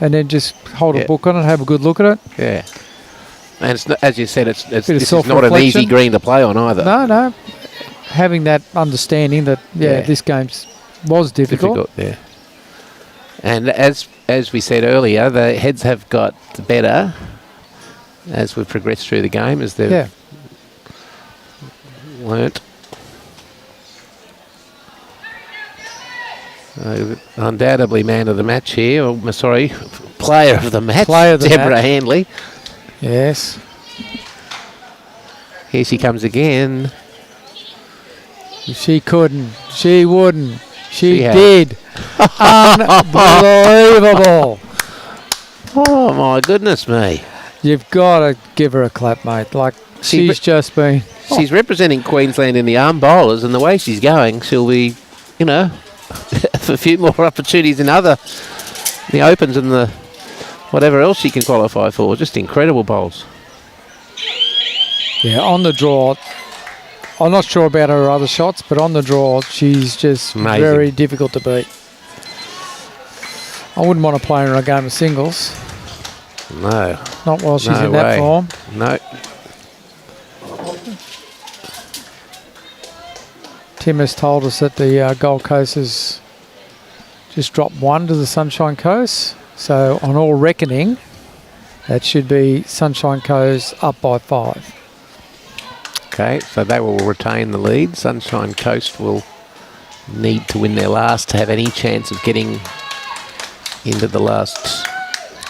and then just hold a book on it, have a good look at it. Yeah. And it's not, as you said, this is not an self-reflection. easy green to play on either. No. Having that understanding that, this game was difficult. Yeah. And as we said earlier, the heads have got better as we've progressed through the game, as they've learnt. Undoubtedly man of the match here. Or, sorry, player of the match. Debra Handley. Yes. Here she comes again. She couldn't. She wouldn't. She had. did. Unbelievable. Oh, my goodness me. You've got to give her a clap, mate. Like, she's just been... She's representing Queensland in the arm bowlers, and the way she's going, she'll be, for a few more opportunities in the opens and the whatever else she can qualify for. Just incredible bowls. Yeah, on the draw... I'm not sure about her other shots, but on the draw, she's just very difficult to beat. I wouldn't want to play her in a game of singles. No. Not while she's in that form. No. Tim has told us that the Gold Coast has just dropped 1 to the Sunshine Coast. So on all reckoning, that should be Sunshine Coast up by 5. Okay, so they will retain the lead. Sunshine Coast will need to win their last to have any chance of getting into the last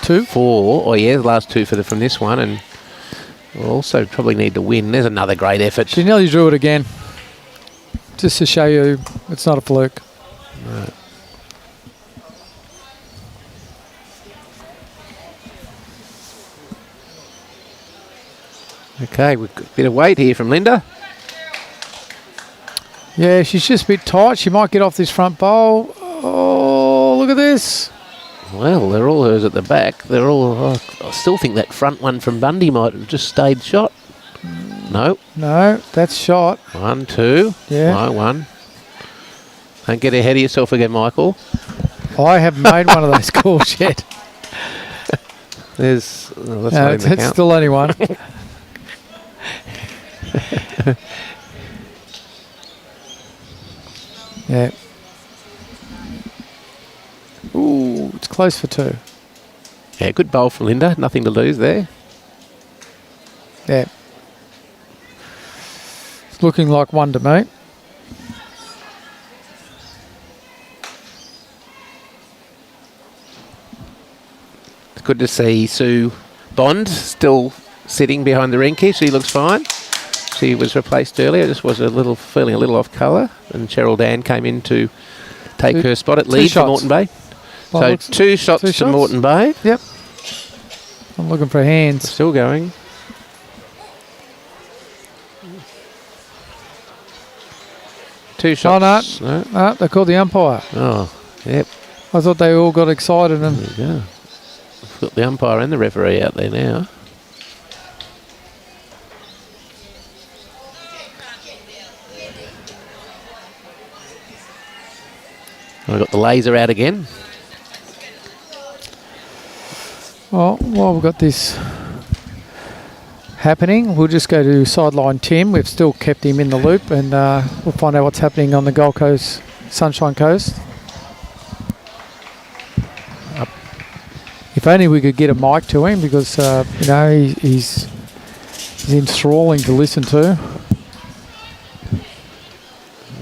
4. Oh yeah, the last 2 from this one, and we'll also probably need to win. There's another great effort. She nearly drew it again, just to show you it's not a fluke. No. Okay, we've got a bit of weight here from Linda. Yeah, she's just a bit tight. She might get off this front bowl. Oh, look at this. Well, they're all hers at the back. They're all... I still think that front one from Bundy might have just stayed shot. No. No, that's shot. 1, 2. Yeah. No, 1. Don't get ahead of yourself again, Michael. I haven't made one of those calls yet. There's... Oh, that's no, not in the it's count. still only 1. Yeah. Ooh, it's close for 2. Yeah, good bowl from Linda. Nothing to lose there. Yeah. It's looking like 1 to me. It's good to see Sue Bond still sitting behind the rinky. She looks fine. She was replaced earlier. Just was feeling a little off colour, and Cheryl Dan came in to take her spot at lead for Moreton Bay. Well, so 2 shots to Moreton Bay. Yep. I'm looking for hands. Still going. Two shots. Oh, no, they called the umpire. Oh, yep. I thought they all got excited. And there you go. We've got the umpire and the referee out there now. We've got the laser out again. Well, while we've got this happening, we'll just go to sideline Tim. We've still kept him in the loop, and we'll find out what's happening on the Gold Coast, Sunshine Coast. If only we could get a mic to him, because he's enthralling to listen to.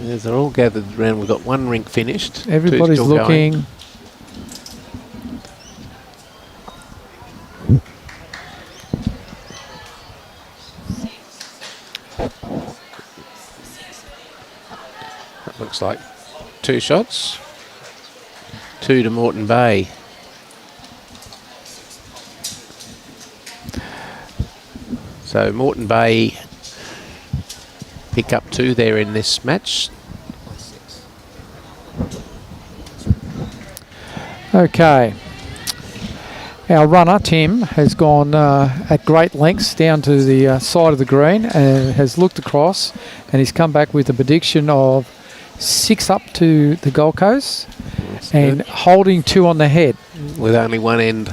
Yes, they're all gathered around. We've got 1 rink finished. Everybody's looking. Going. That looks like 2 shots. 2 to Moreton Bay. So Moreton Bay pick up 2 there in this match. Okay. Our runner, Tim, has gone at great lengths down to the side of the green and has looked across, and he's come back with a prediction of 6 up to the Gold Coast. That's and good. Holding 2 on the head. With only one end,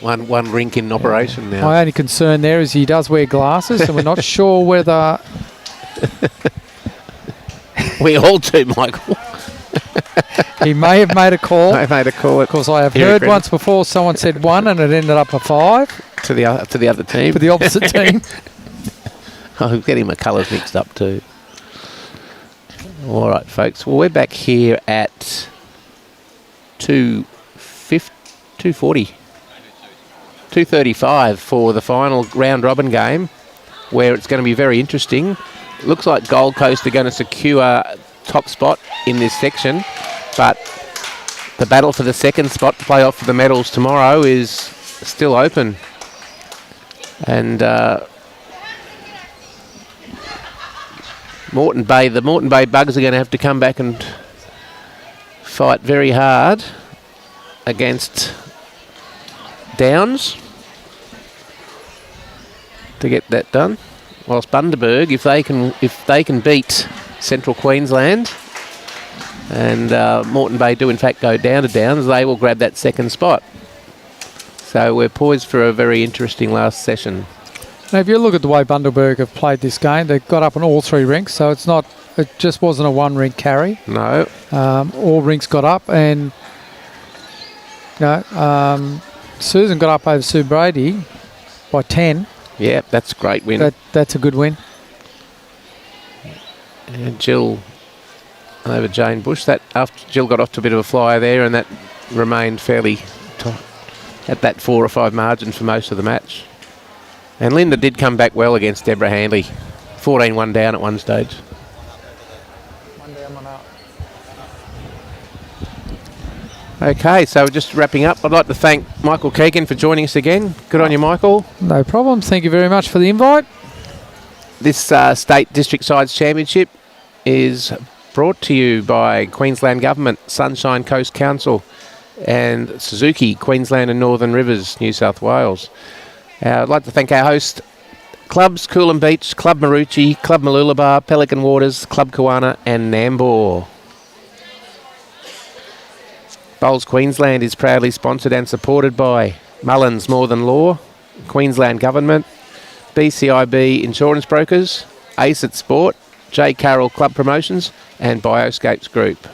one rink in operation now. My only concern there is he does wear glasses, and we're not sure whether... We all do, Michael. He may have made a call. I made a call. Because I have heard once before someone said 1 and it ended up a 5. To the other team. For the opposite team. I'm getting my colours mixed up too. All right, folks. Well, we're back here at 2:35 for the final round robin game, where it's going to be very interesting. It looks like Gold Coast are going to secure top spot in this section, but the battle for the second spot to play off for the medals tomorrow is still open. And the Moreton Bay Bugs are going to have to come back and fight very hard against Downs to get that done. Whilst Bundaberg, if they can beat Central Queensland, and Moreton Bay do in fact go down to Downs, they will grab that second spot. So we're poised for a very interesting last session. Now, if you look at the way Bundaberg have played this game, they've got up on all 3 rinks, so it just wasn't a 1 rink carry. No. All rinks got up, and Susan got up over Sue Brady by 10. Yeah, that's a great win. That's a good win. And Jill over Jane Bush. That after Jill got off to a bit of a flyer there, and that remained fairly at that 4 or 5 margin for most of the match. And Linda did come back well against Debra Handley. 14-1 down at one stage. 1 down, 1 out. Okay, so just wrapping up, I'd like to thank Michael Keegan for joining us again. Good on you, Michael. No problem. Thank you very much for the invite. This State District Sides Championship is brought to you by Queensland Government, Sunshine Coast Council, and Suzuki, Queensland and Northern Rivers, New South Wales. I'd like to thank our host clubs, Coolum Beach, Club Maroochy, Club Mooloolaba, Pelican Waters, Club Kawana and Nambour. Bowls Queensland is proudly sponsored and supported by Mullins More Than Law, Queensland Government, BCIB Insurance Brokers, Ace at Sport, J. Carroll Club Promotions and Bioscapes Group.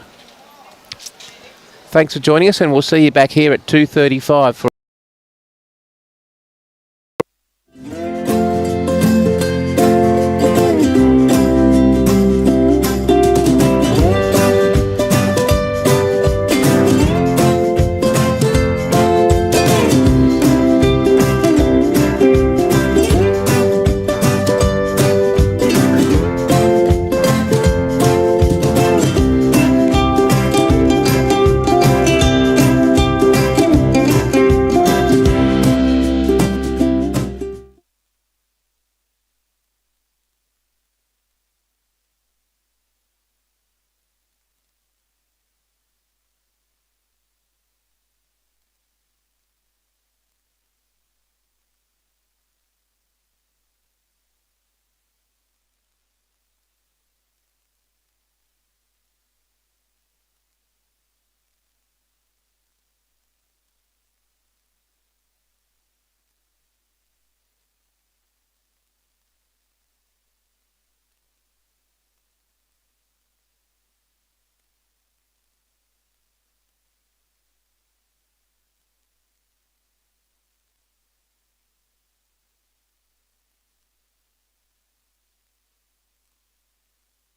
Thanks for joining us, and we'll see you back here at 2:35 for